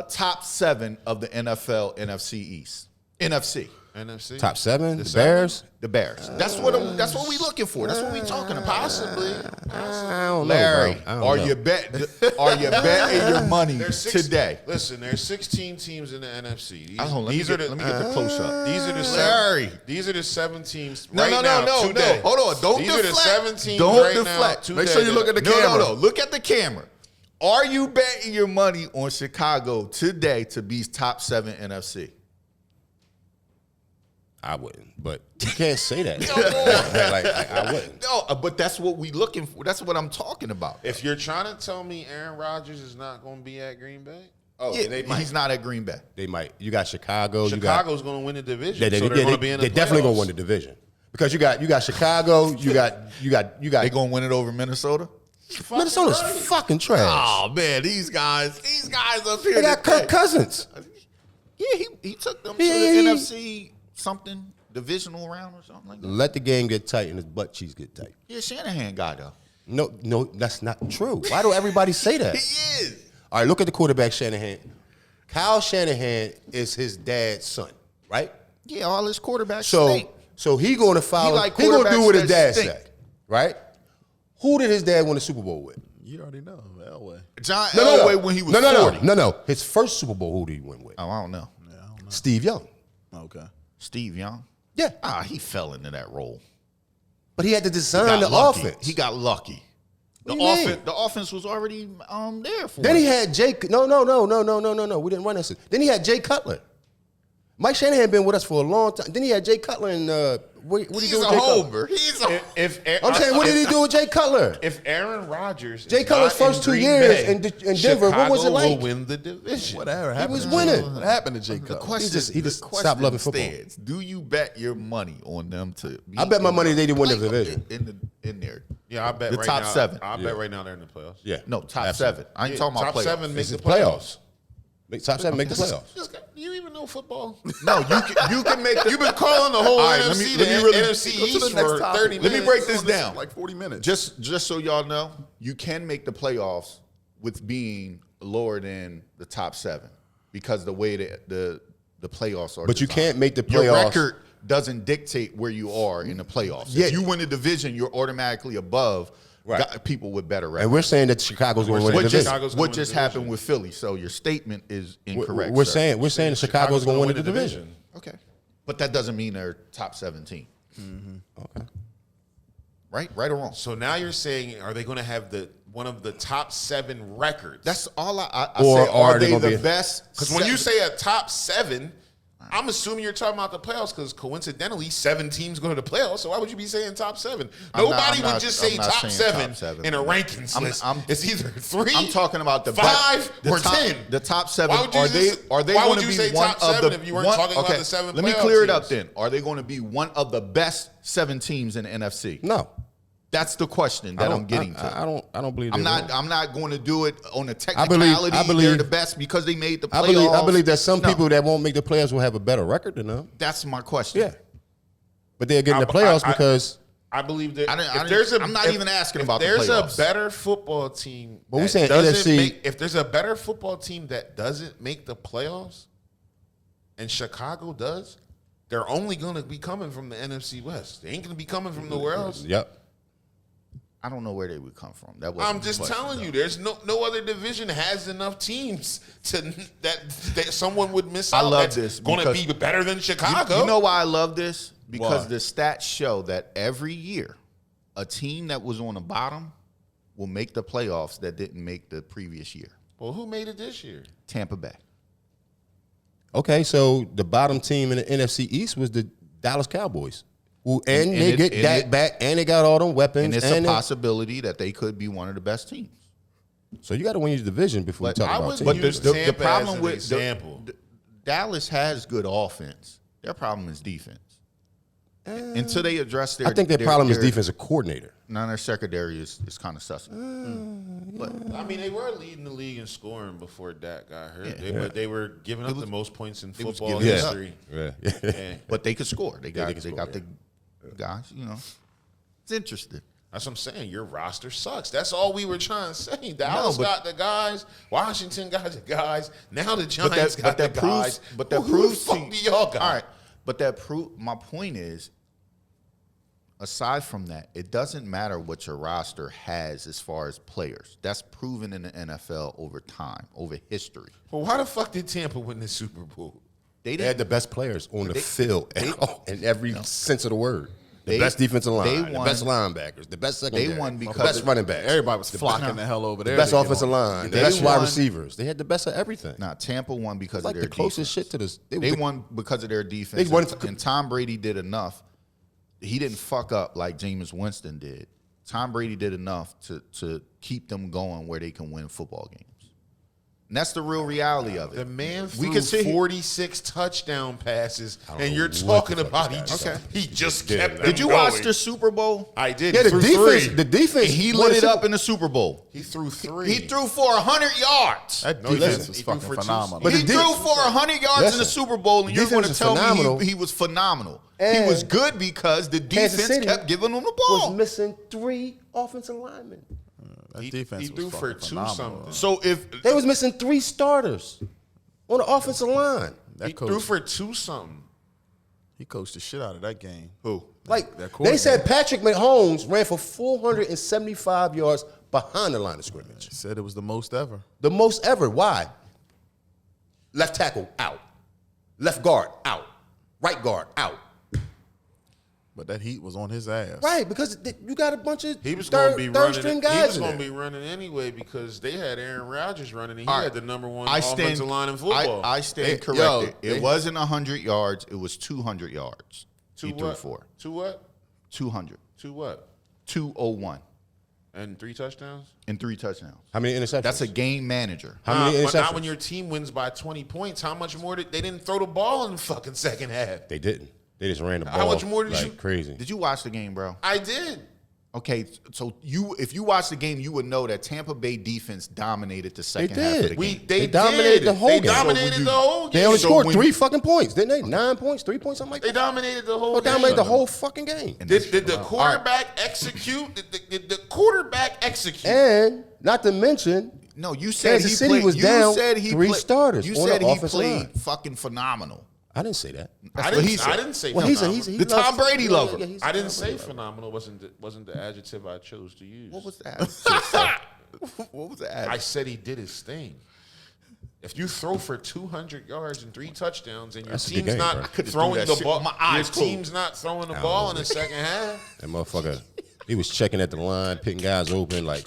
top 7 of the NFL NFC East. NFC. NFC top 7. The 7? Bears. The Bears. That's what we looking for. That's what we talking about. Possibly. I don't Larry, know, bro. I don't are know. you betting your money There's 6 today? Listen, there's 16 teams in the NFC. Let me get the close up. These are the Larry. These are the 7 teams. No, right no, now, no. today. Hold on. Don't These deflect. are the 7 teams Don't right deflect. now. Make sure you look at the camera. No. Look at the camera. Are you betting your money on Chicago today to be top 7 NFC? I wouldn't, but you can't say that. I wouldn't. No, but that's what we looking for. That's what I'm talking about. If you're trying to tell me Aaron Rodgers is not going to be at Green Bay, He's not at Green Bay. They might. You got Chicago. Chicago's going to win the division. They're Going to be in the definitely going playoffs. to win the division because you got Chicago. You got. They gonna win it over Minnesota? Minnesota's fucking trash. Oh man, these guys up here. They got Kirk Cousins. Yeah, he took them to Yeah, the he- NFC something divisional round or something like that. Let the game get tight and his butt cheeks get tight. Yeah, Shanahan guy though. No, that's not true. Why do everybody say that? He is. All right, look at the quarterback Shanahan. Kyle Shanahan is his dad's son, right? Yeah, all his quarterbacks stink. So he going to follow. He like He going to do quarterbacks what his that dad stink. said, right? Who did his dad win the Super Bowl with? You already know, Elway. John Elway when he was 40. No. His first Super Bowl, who did he win with? Oh, I don't know. Yeah, I don't know. Steve Young. Okay. Steve Young. Yeah. He fell into that role. But he had to design the offense. He got lucky. What do you mean? The offense was already there for him. Then he had Jay. No. We didn't run that. Then he had Jay Cutler. Mike Shanahan been with us for a long time. Then he had Jay Cutler and what did he do with Jay Cutler? I'm saying, what did he do with Jay Cutler? If Aaron Rodgers, Jay Cutler's first 2 years in Denver, what was it like? Will win the division. Whatever happened. He was winning. What happened to Jay The Cutler? question, He just stopped loving football. stands, do you bet your money on them to be I bet my money they didn't win the like, division. In there. Yeah, I bet The right top now, 7. I bet right now they're in the playoffs. Yeah. No, top Absolutely. 7. I ain't talking about Top playoffs. 7 makes It's the the playoffs. playoffs. Top 7 make the playoffs. Do you even know football? No, you can make the. You've been calling the whole All right, NFC, let me really- NFC Go to the East next for topic. 30 minutes. Let me break this down. Like 40 minutes. Just so y'all know, you can make the playoffs with being lower than the top 7 because the way that the playoffs are. But you designed. can't make the Your playoffs. record doesn't dictate where you are in the playoffs. Yeah. If you win the division, you're automatically above people with better records. And we're saying that Chicago's going to win the What just, division. Chicago's gonna what win just the division. happened with Philly? So your statement is incorrect. We're sir. saying that Chicago's going to win the division. Okay, but that doesn't mean they're top 17. Okay. Right or wrong? So now you're saying, are they going to have one of the top 7 records? That's all I Or said. are Are they they gonna the be- best? Because when you say a top 7, I'm assuming you're talking about the playoffs because coincidentally 7 teams go to the playoffs. So why would you be saying top 7? Nobody would just say I'm not top saying 7 in a rankings list. It's either 3, I'm talking about the 5 or top, 10. The top 7. Why would you Are just- they why going would to you be say one top of 7 the if you weren't talking about the 7 Let me playoff clear it up teams? then. Are they going to be one of the best 7 teams in the NFC? No. That's the question that I'm getting to. I don't believe I'm they not. will. I'm not going to do it on a I believe- technicality. They're the best because they made the playoffs. I believe that some No, people that won't make the playoffs will have a better record than them. That's my question. Yeah. But they're getting the playoffs because I believe that I'm not even asking about the There's a playoffs. better football team. But we that saying doesn't NFC if there's a better football team that doesn't make the playoffs, and Chicago does, they're only going to be coming from the NFC West. They ain't going to be coming from nowhere else. Yep. I don't know where they would come from. That I'm just telling you, there's no other division has enough teams that someone would miss I out. love that's this going to because- be better than Chicago. You know why I love this? Because Why? the stats show that every year, a team that was on the bottom will make the playoffs that didn't make the previous year. Well, who made it this year? Tampa Bay. Okay, so the bottom team in the NFC East was the Dallas Cowboys. They get Dak back, and they got all them weapons. And it's a possibility that they could be one of the best teams. So you got to win your division before you talk I about would teams. But use the Tampa problem as an with example. Dallas has good offense. Their problem is defense. Until they address their, I think their problem is defensive coordinator. None of their secondary is kind of suspect. But I mean, they were leading the league in scoring before Dak got hurt. Yeah. But they were giving up the most points in was football giving up. history. Yeah. Yeah. but they could score. They got they can score, the guys. You know, it's interesting. That's what I'm saying. Your roster sucks. That's all we were trying to say. Dallas but- got the guys. Washington got the guys. Now the Giants got the guys. But that Who proves the fuck do y'all got? All right, but that my point is, aside from that, it doesn't matter what your roster has as far as players. That's proven in the NFL over time, over history. Well, why the fuck did Tampa win the Super Bowl? They They had the best players on the field in every sense of the word. The They- best defensive line, they the won- best linebackers, the best secondary, won the because best of- running back, Everybody was flocking the hell over the there. best to get offensive on. line, the They best wide won- receivers. They had the best of everything. Now Tampa won because Like of their the closest defense. shit to this. They won because of their defense. They won- and Tom Brady did enough. He didn't fuck up like Jameis Winston did. Tom Brady did enough to keep them going where they can win football games. And that's the real reality of it. The man We threw can sit here- 46 touchdown passes, and know you're what talking the fuck about this guy he just did. kept them Did you watch going. the Super Bowl? I did. Yeah, He the threw defense. three. The defense. He won lit it the up in the Super Bowl. He threw 3. He threw for 100 yards. That No, defense listen, was he threw fucking for two- phenomenal. But He the threw for 100 yards in the Listen, Super Bowl, and you're going to defense tell was phenomenal. me he was phenomenal. He And was good because the Kansas defense City kept giving him the was ball. missing 3 offensive linemen. That He defense threw was for fucking 2 phenomenal. something. So if They was missing 3 starters on the offensive line. That He coach, threw for 2 something. He coached the shit out of that game. Who? Like, That they said Patrick Mahomes ran for 475 yards behind the line of scrimmage. He said it was the most ever. The most ever. Why? Left tackle, out. Left guard, out. Right guard, out. But that heat was on his ass. Right, because you got a bunch of He was going to be running. string He guys was in going to there. be running anyway because they had Aaron Rodgers running, and he All right. had the number one offensive line in football. I stand Hey, yo, corrected. It wasn't 100 yards. It was 200 yards. Two He what? threw for 200. 201 And 3 touchdowns. and 3 touchdowns. How many interceptions? That's a game manager. How many But not interceptions? when your team wins by 20 points. How much more they didn't throw the ball in the fucking second half? They didn't. They just ran the ball. How much more did like you- crazy? Did you watch the game, bro? I did. Okay, so if you watch the game, you would know that Tampa Bay defense dominated the second half of did. the game. They dominated did. the whole They game. dominated the whole game. They only scored when 3 you- fucking points, didn't they? 9 points, 3 points, something like They that. dominated the whole They dominated game. the whole fucking game. And Did the quarterback execute? Did the quarterback execute? And not to mention, No, you said Kansas he City played. was You down said he 3 played- starters You on said the he offensive played line. fucking phenomenal. I didn't say that. I what he didn't. said. I didn't say. Well, phenomenal. he The Tom loves- Brady lover. he's I a didn't Tom say Brady lover. phenomenal. Wasn't the adjective I chose to use. What was that? What was that? I said he did his thing. If you throw for 200 yards and 3 touchdowns, and your That's a good team's game, bro. I not could've throwing threw that the shit ball, with my your eyes closed. team's not throwing the ball in the second half. That motherfucker, he was checking at the line, picking guys open like,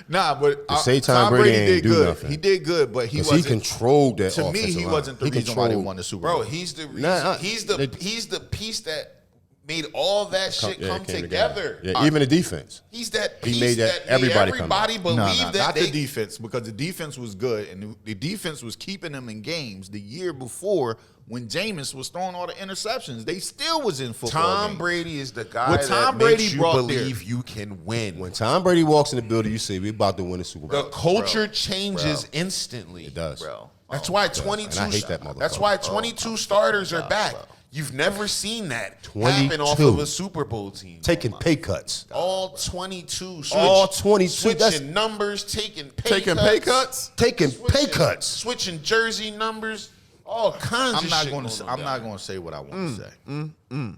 Nah, but To say Tom Brady ain't did do good. nothing. He did good, but he because he wasn't. controlled that To me, offensive he line. wasn't the He reason why they controlled- won the Super Bro, Bowl. he's the reason. Nah, he's they- the piece that made all that shit Yeah, come it came together. Yeah, even the defense. He's that He piece made that that made everybody come everybody believe that not they the defense, because the defense was good, and the defense was keeping them in games. The year before, when Jameis was throwing all the interceptions, they still was in football Tom games. Brady is the guy What that Tom makes Brady you brought believe you can win. When Tom Brady walks in the building, you say, we're about to win the Super Bowl. The culture changes instantly. It does. Bro. That's why 22. And I hate that motherfucker. That's why 22 starters are back. You've never seen that happen off of a Super Bowl team. Taking pay cuts. All 22. All 22, that's- Switching numbers, taking pay Taking cuts. pay cuts? Taking pay cuts. Switching jersey numbers. All kinds I'm of not shit. going to. I'm not going to say what I want to say.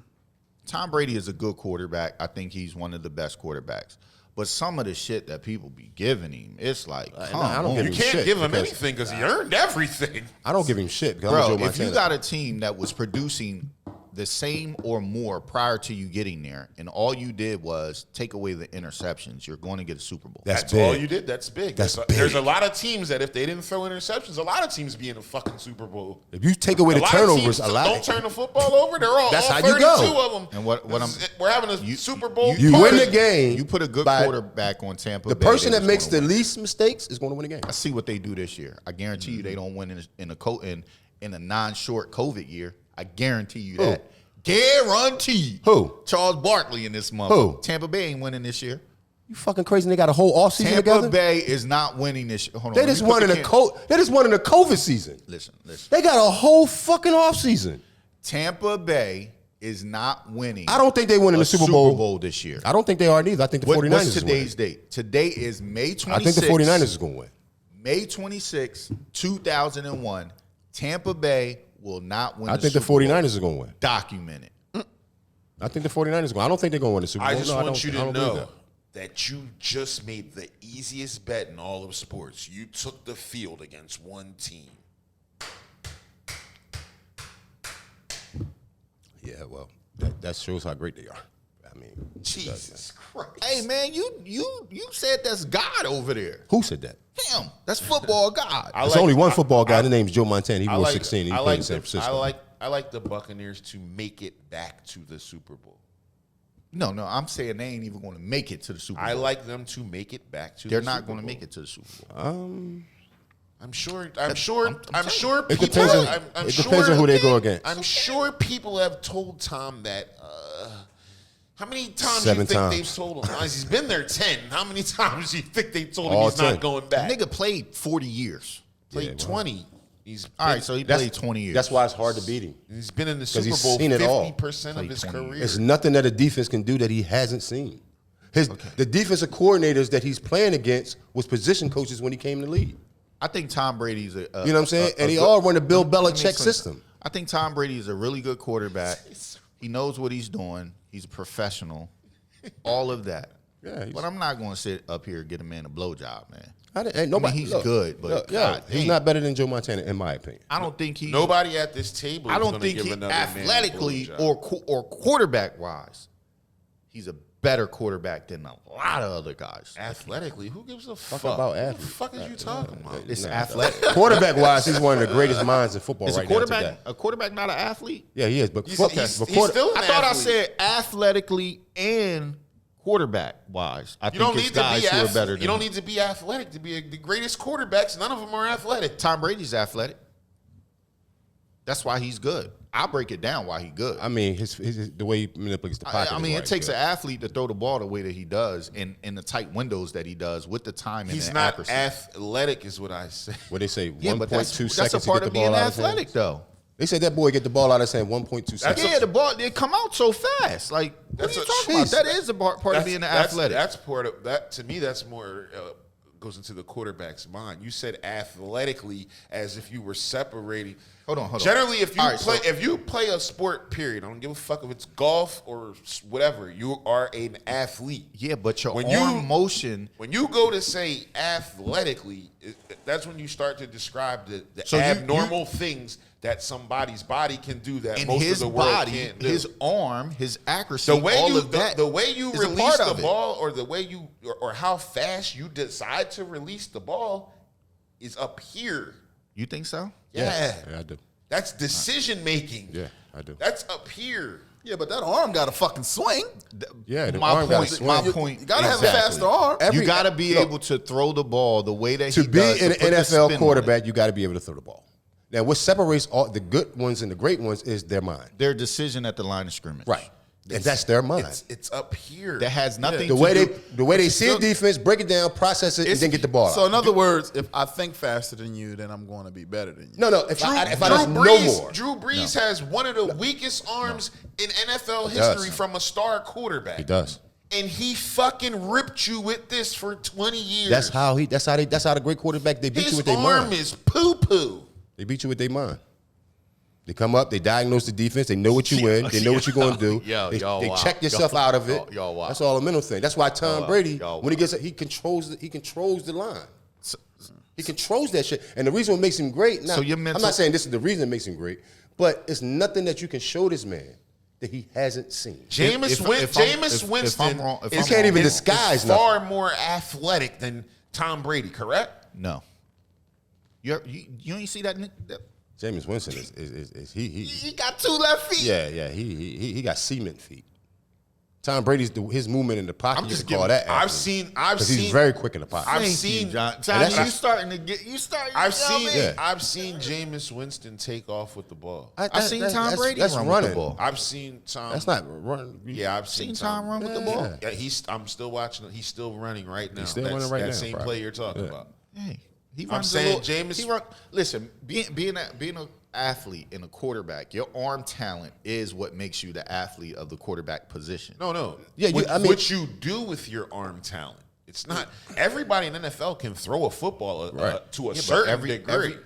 Tom Brady is a good quarterback. I think he's one of the best quarterbacks. But some of the shit that people be giving him, it's like, come I don't on. give You him can't shit give him because- anything because he earned everything. I don't give him shit. Because Bro, I'm Joe if you Montana. got a team that was producing the same or more prior to you getting there, and all you did was take away the interceptions, you're going to get a Super Bowl. That's That's big. all you did. That's big. That's There's big. a lot of teams that if they didn't throw interceptions, a lot of teams be in a fucking Super Bowl. If you take away the A lot turnovers, of teams a lot. don't turn the football over. They're all, That's all how you 32 go. of them. And what I'm- we're having a Super Bowl. You party. win the game. You put a good by- quarterback on Tampa The Bay, person they that was makes gonna the win. least mistakes is going to win the game. I see what they do this year. I guarantee you they don't win in a non-short COVID year. I guarantee you that. Guarantee. Who? Charles Barkley in this month. Who? Tampa Bay ain't winning this year. You fucking crazy. They got a whole offseason Tampa together. Bay is not winning this year. Hold on. They let just me put won in the They just won in the COVID season. Listen. They got a whole fucking offseason. Tampa Bay is not winning. I don't think they win in a the Super Bowl. this year. I don't think they are neither. I think the 49ers What's is today's winning. date? Today is May 26th. I think the 49ers is going to win. May 26, 2001. Tampa Bay will not win I think the Super Bowl. 49ers is going to win. Documented. I think the 49ers is going. I don't think they're going to win the Super Bowl. I just No, want don't- you I to don't believe know that you just made the easiest bet in all of sports. You took the field against one team. Yeah, well, that shows how great they are. I mean, Jesus Christ. Hey man, you said that's God over there. who said that? Him. That's football God. There's only one football guy. His name's Joe Montana. He wore 16. He I played like in San Francisco. I like the Buccaneers to make it back to the Super Bowl. No, I'm saying they ain't even going to make it to the Super Bowl. I like them to make it back to They're the not Super going to Bowl. make it to the Super Bowl. I'm sure It people depends on, I'm it sure, depends on who they go against. I'm sure people have told Tom that. How many times 7 do you think times. they've told him? He's been there 10. How many times do you think they told him All he's 10. not going back? Nigga played 40 years. Played 20. He's All right, so he played 20 years. That's why it's hard to beat him. he's been in the 'Cause Super he's Bowl seen it all. 50% of Played his 20 years. career. There's nothing that a defense can do that he hasn't seen. The defensive coordinators that he's playing against was position coaches when he came in the league. I think Tom Brady's a You know what I'm saying? a And he good- all run the Bill Let me Belichick explain. system. I think Tom Brady is a really good quarterback. He knows what he's doing. He's a professional. All of that. Yeah, but I'm not going to sit up here and get a man a blowjob, man. Ain't nobody. He's good, but he's not better than Joe Montana, in my opinion. I don't think he. Nobody at this table. I don't think he athletically or quarterback wise, he's a better quarterback than a lot of other guys. Athletically, who gives a fuck about athletes? What the fuck is you talking about? It's athletic. Quarterback wise, he's one of the greatest minds in football right now today. A quarterback not an athlete? Yeah, he is. But he's still I thought I said athletically and quarterback wise. I think it's guys who are better than you don't need to be athletic to be the greatest quarterbacks. None of them are athletic. Tom Brady's athletic. That's why he's good. I'll break it down why he's good. I mean, his the way he manipulates the pocket. I mean, it takes an athlete to throw the ball the way that he does in the tight windows that he does with the time and he's the not accuracy. athletic, is what I say. What they say, Yeah, 1.2 seconds that's a part to of get the being ball out of his athletic, hands. though. They said that boy get the ball out of his hand 1.2 seconds. Yeah, the ball it come out so fast. Like, what are you talking about? That is a part of being athletic. That's part of that. To me, that's more goes into the quarterback's mind. You said athletically as if you were separating. Hold on. Generally, if you play a sport, period, I don't give a fuck if it's golf or whatever. You are an athlete. Yeah, but your arm motion. When you go to say athletically, that's when you start to describe the abnormal things that somebody's body can do that most of the world can't do. His arm, his accuracy, the way you is release the ball, or the way you or how fast you decide to release the ball, is up here. You think so? Yeah, I do. That's decision making. Yeah, I do. That's up here. Yeah, but that arm got a fucking swing. Yeah, the my arm got to swing. point. You got to have a faster arm. You got to be able to throw the ball the way that he does. To be an NFL quarterback, you got to be able to throw the ball. Now, what separates all the good ones and the great ones is their mind. Their decision at the line of scrimmage. Right. And that's their mind. It's up here. That has nothing The to way do. the way they see a defense, break it down, process it, and then get the ball out. So in other words, if I think faster than you, then I'm going to be better than you. No. If I just know more. Drew Brees has one of the weakest arms in NFL history from a star quarterback. He does. And he fucking ripped you with this for 20 years. That's how the great quarterback, they beat you with their His arm mind. is poo-poo. They beat you with their mind. They come up, they diagnose the defense, they know what you in, they know what you're going to do. They check yourself out of it. That's all a mental thing. That's why Tom Brady, when he gets it, he controls the line. He controls that shit. And the reason what makes him great, now, I'm not saying this is the reason it makes him great, but it's nothing that you can show this man that he hasn't seen. Jameis Winston he can't even disguise nothing. Far more athletic than Tom Brady, correct? No. You ain't see that? Jameis Winston is he got 2 left feet. Yeah, he got cement feet. Tom Brady's his movement in the pocket. I'm just call that. I've seen. He's very quick in the pocket. I've seen John. You starting to get. I've seen Jameis Winston take off with the ball. I've seen Tom Brady run with the ball. I've seen Tom. That's not run. Yeah, I've seen Tom run with the ball. Yeah, I'm still watching. He's still running right now. He's still running right now. That same play you're talking about. Hey, I'm saying Jameis. Listen, being an athlete and a quarterback, your arm talent is what makes you the athlete of the quarterback position. No. Yeah, what you do with your arm talent. It's not everybody in the NFL can throw a football to a certain degree.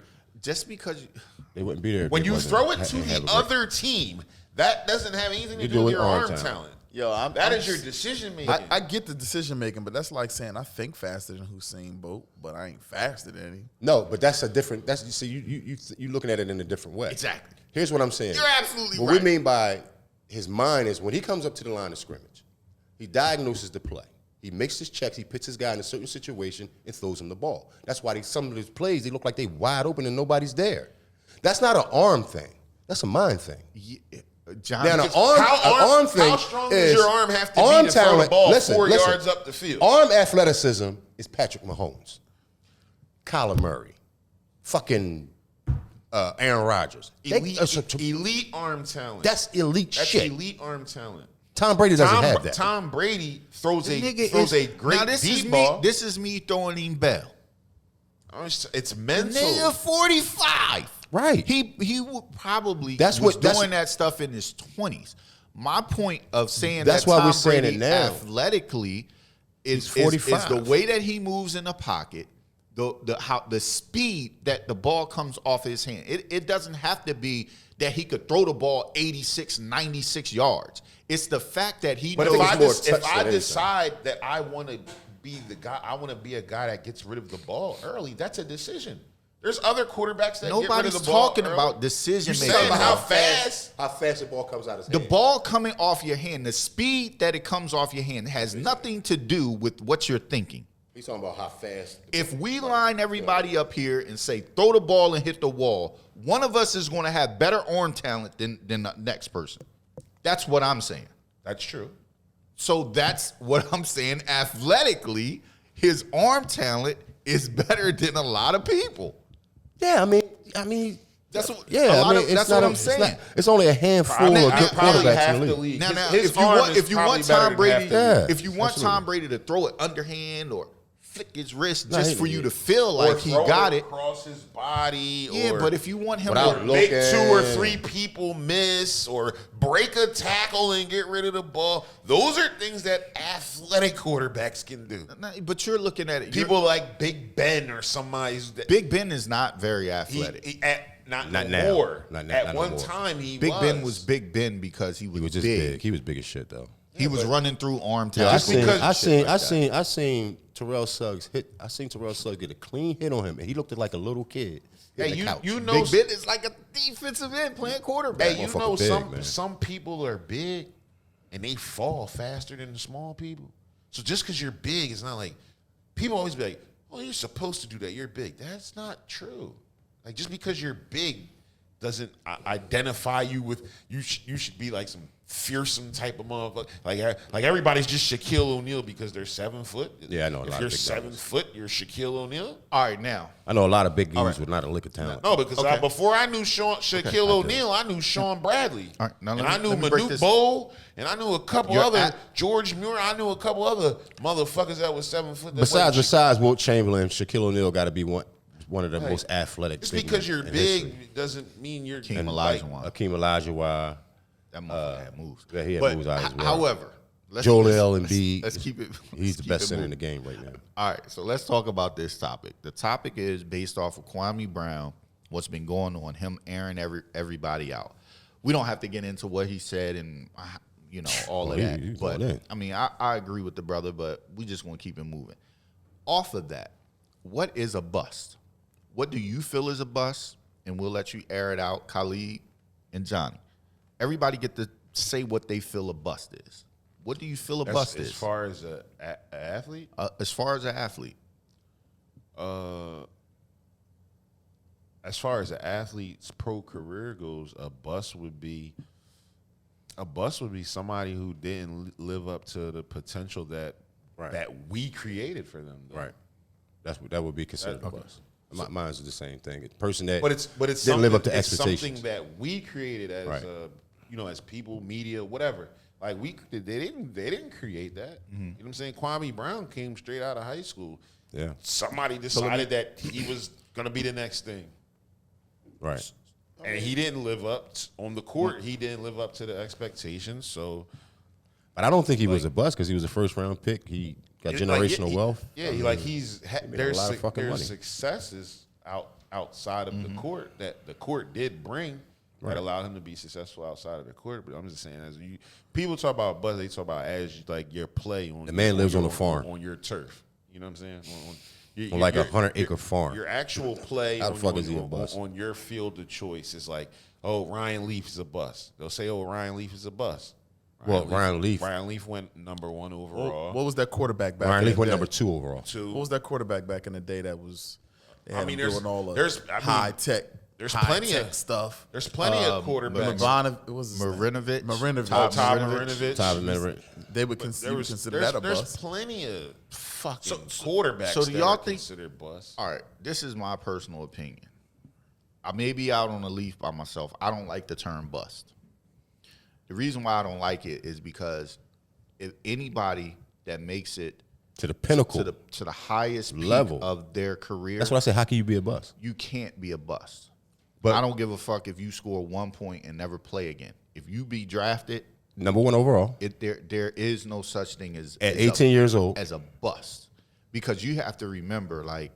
Just because they wouldn't be there. When you throw it to the other team, that doesn't have anything to do with your arm talent. That is your decision making. I get the decision making, but that's like saying I think faster than Usain Bolt, but I ain't faster than him. No, but that's a different. That's you looking at it in a different way. Exactly. Here's what I'm saying. You're absolutely right. What we mean by his mind is when he comes up to the line of scrimmage, he diagnoses the play. He makes his checks. He puts his guy in a certain situation and throws him the ball. That's why some of his plays they look like they wide open and nobody's there. That's not an arm thing. That's a mind thing. Yeah. John, now, arm thing how strong does your arm have to arm be to throw the ball listen, 4 yards up the field? Arm athleticism is Patrick Mahomes, Kyler Murray, fucking Aaron Rodgers. Elite arm talent. That's elite That's shit. Elite arm talent. Tom Brady doesn't have that. Tom Brady throws a great deep ball. This is me throwing him bell. It's mental. Nigga 45. Right. He would probably doing that stuff in his 20s. My point of saying that's that why Tom we're saying Brady it now. athletically is 45. the way that he moves in the pocket, the speed that the ball comes off his hand. It doesn't have to be that he could throw the ball 86, 96 yards. It's the fact that he But knows. if I decide that I want to be the guy, I want to be a guy that gets rid of the ball early, that's a decision. There's other quarterbacks that Nobody's get rid of the ball talking early. about decision You're making. saying how fast the ball comes out of his The hand. ball coming off your hand, the speed that it comes off your hand has nothing to do with what you're thinking. He's talking about how fast. If we line everybody up here and say, throw the ball and hit the wall, one of us is going to have better arm talent than the next person. That's what I'm saying. That's true. So that's what I'm saying. Athletically, his arm talent is better than a lot of people. Yeah, I mean, That's what, yeah, that's what I'm saying. It's only a handful of good quarterbacks in the league. Now, His if you arm want, is if you probably want better Tom than Brady, half the league. if you want absolutely. Tom Brady to throw it underhand or flick his wrist No, just he- for you to feel Or like he throw got it, across his body. yeah. Or But if you want him Without to looking. make 2 or 3 people miss or break a tackle and get rid of the ball, those are things that athletic quarterbacks can do. but you're looking at it. People like Big Ben or somebody. Big Ben is not very athletic. Not now. no more. Not At no one more. time, he Big was. Ben was Big Ben because he was, He was just big. big. He was big as shit though. He was running through arm Yeah, talent. I seen Terrell Suggs hit. I seen Terrell Suggs get a clean hit on him, and he looked like a little kid. Hey, hitting the couch. you know, Big Ben is like a defensive end playing quarterback. hey, you Motherfucker know, big, man. some people are big and they fall faster than the small people. So just because you're big, it's not like people always be like, "Oh, you're supposed to do that. You're big." That's not true. Like just because you're big doesn't identify you with you. You should be like some fearsome type of motherfucker. Like everybody's just Shaquille O'Neal because they're 7 foot. Yeah, I know a If lot of you're big 7 guys. foot, you're Shaquille O'Neal. All right, now. I know a lot of big dudes with not a lick of talent. No, because Okay. before I knew Shaquille O'Neal, I knew Sean Bradley. All right, now and let I me- knew let me break Manute this- Bol, and I knew a couple You're other at- George Muir. I knew a couple other motherfuckers that was 7 foot. Besides Wilt Chamberlain, Shaquille O'Neal got to be one of the most athletic. just big because men you're in big history. doesn't mean you're King like, Olajuwon. Akeem Olajuwon, That motherfucker had moves. yeah, he had But moves out as well. However, Joel Embiid. Let's keep it. He's the best center in the game. game right now. All right, so let's talk about this topic. The topic is based off of Kwame Brown, what's been going on, him airing everybody out. We don't have to get into what he said and all of that. he's But all in. I mean, I agree with the brother, but we just want to keep it moving. Off of that, what is a bust? What do you feel is a bust? And we'll let you air it out, Kalieb and Johnny. Everybody get to say what they feel a bust is. What do you feel a bust as is? far as an athlete. As far as an athlete. As far as an athlete's pro career goes, a bust would be somebody who didn't live up to the potential that we created for them. Though. Right. That would be considered a Okay. bust. Mine's the same thing. A person that But it's didn't live up to it's expectations. something that we created as Right. as people, media, whatever. Like they didn't create that. You know what I'm saying? Kwame Brown came straight out of high school. Yeah. Somebody decided that he was gonna be the next thing. Right. And he didn't live up on the court. He didn't live up to the expectations. So But I don't think he was a bust because he was a first round pick. He got generational wealth. Yeah, I mean, made a lot of fucking there's money. successes outside of the court that the court did bring that allowed him to be successful outside of the court. But I'm just saying, as people talk about bust, they talk about as like your play on The man lives on a farm. on your turf. You know what I'm saying? On like a 100-acre farm. Your actual play How the fuck is he a bust? on your field of choice is like, oh, Ryan Leaf is a bust. They'll say, oh, Ryan Leaf is a bust. Ryan Leaf went number 1 overall. What was that quarterback back? Ryan in Leaf the went day? number 2 overall. What was that quarterback back in the day that was? They had him there's doing all the high tech. there's high plenty tech of stuff. There's plenty of quarterbacks. Marinovich. Marinovich. Todd Marinovich. They would consider that a There's bust. plenty of fucking quarterbacks so do that y'all are think- considered busts. All right, this is my personal opinion. I may be out on a leaf by myself. I don't like the term bust. The reason why I don't like it is because if anybody that makes it to the pinnacle. to the highest peak level of their career, That's what I said. How can you be a bust? you can't be a bust. But I don't give a fuck if you score 1 point and never play again. If you be drafted, number 1 overall there is no such thing as at as 18 years old. as a bust, because you have to remember, like,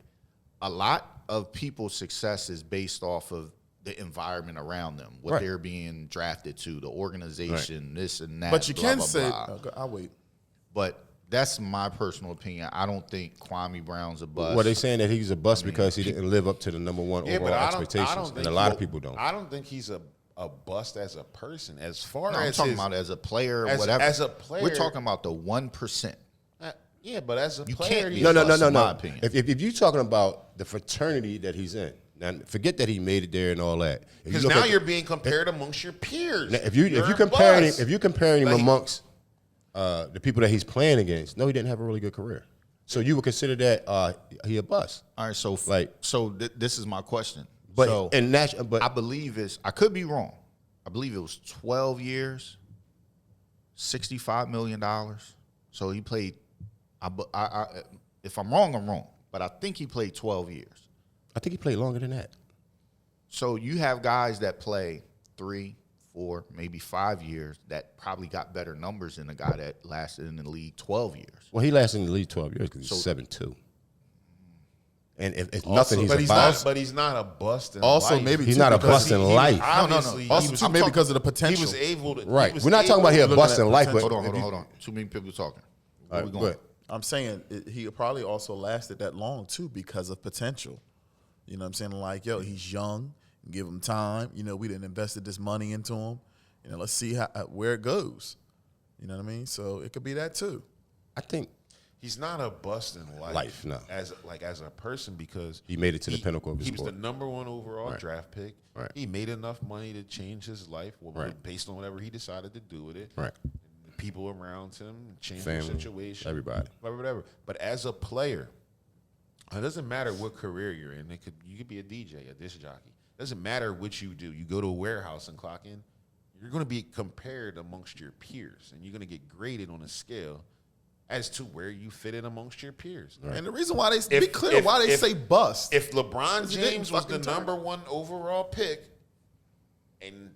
a lot of people's success is based off of the environment around them, what Right. they're being drafted to, the organization, this and that. But you blah, can blah, say, blah. I'll wait. But that's my personal opinion. I don't think Kwame Brown's a bust. Well, they saying that he's a bust because he didn't live up to the number one overall expectations, and a lot of people don't. I don't think he's a bust as a person. As far No, I'm as talking about as a player, as- whatever. as a player- we're talking about the 1%. Yeah, but as a You player, can't be he's a No. bust, in my opinion. If you're talking about the fraternity that he's in, now forget that he made it there and all that. If you because look now at- you're being compared amongst your peers. Now, if you're You're a comparing him, bust. if you're comparing him Like- amongst the people that he's playing against, no, he didn't have a really good career. So you would consider that he a bust. All right, so this is my question. But so but I believe I could be wrong. I believe it was 12 years, $65 million. So he played. If I'm wrong, I'm wrong. But I think he played 12 years. I think he played longer than that. So you have guys that play 3, 4, maybe 5 years that probably got better numbers than a guy that lasted in the league 12 years. Well, he lasted in the league 12 years because he's 7'2". And if nothing, he's but a he's bust. not. But he's not a bust in Also, life. maybe He's too, not a because bust in life. Obviously, Also, he was- too, maybe because of the potential. He was able to. Right. he was We're not talking about he a able- bust in life, but Hold on. Too many people talking. Where we go going? ahead. I'm saying he probably also lasted that long too because of potential. You know what I'm saying? Like, yo, he's young. Give him time. You know, we didn't invested this money into him. You know, let's see where it goes. You know what I mean? So it could be that too. I think He's not a bust in life. No. As a person, because he made it to the pinnacle of his He was sport. the number one overall Right. draft pick. Right. He made enough money to change his life, Right. based on whatever he decided to do with it. Right. And the people around him changed Family, the situation. everybody. Whatever. But as a player, it doesn't matter what career you're in. You could be a DJ, a disc jockey. It doesn't matter what you do. You go to a warehouse and clock in. You're going to be compared amongst your peers, and you're going to get graded on a scale as to where you fit in amongst your peers. Right. And the reason why they be clear why they say bust. If LeBron He didn't James was the fucking turn. number one overall pick, and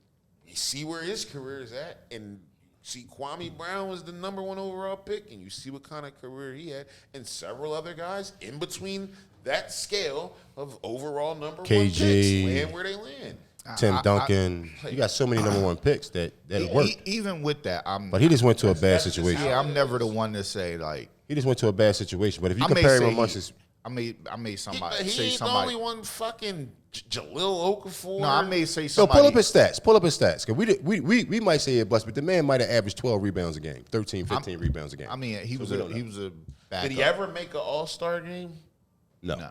you see where his career is at, and see Kwame Brown was the number one overall pick, and you see what kind of career he had, and several other guys in between that scale of overall number one picks KG. land where they land. Tim Duncan. You got so many number one picks that work. Even with that, But he just went to a bad that's just situation. yeah, I'm never the one to say like He just went to a bad situation. But if you I may compare him say amongst his, I may somebody He say ain't the somebody. only one fucking Jalil Okafor. No, I may say so somebody. pull up his stats. Pull up his stats. Because we might say a bust, but the man might have averaged 12 rebounds a game, 13, 15 rebounds a game. I mean, he was we don't a backup. Did he ever make an All-Star game? no. No.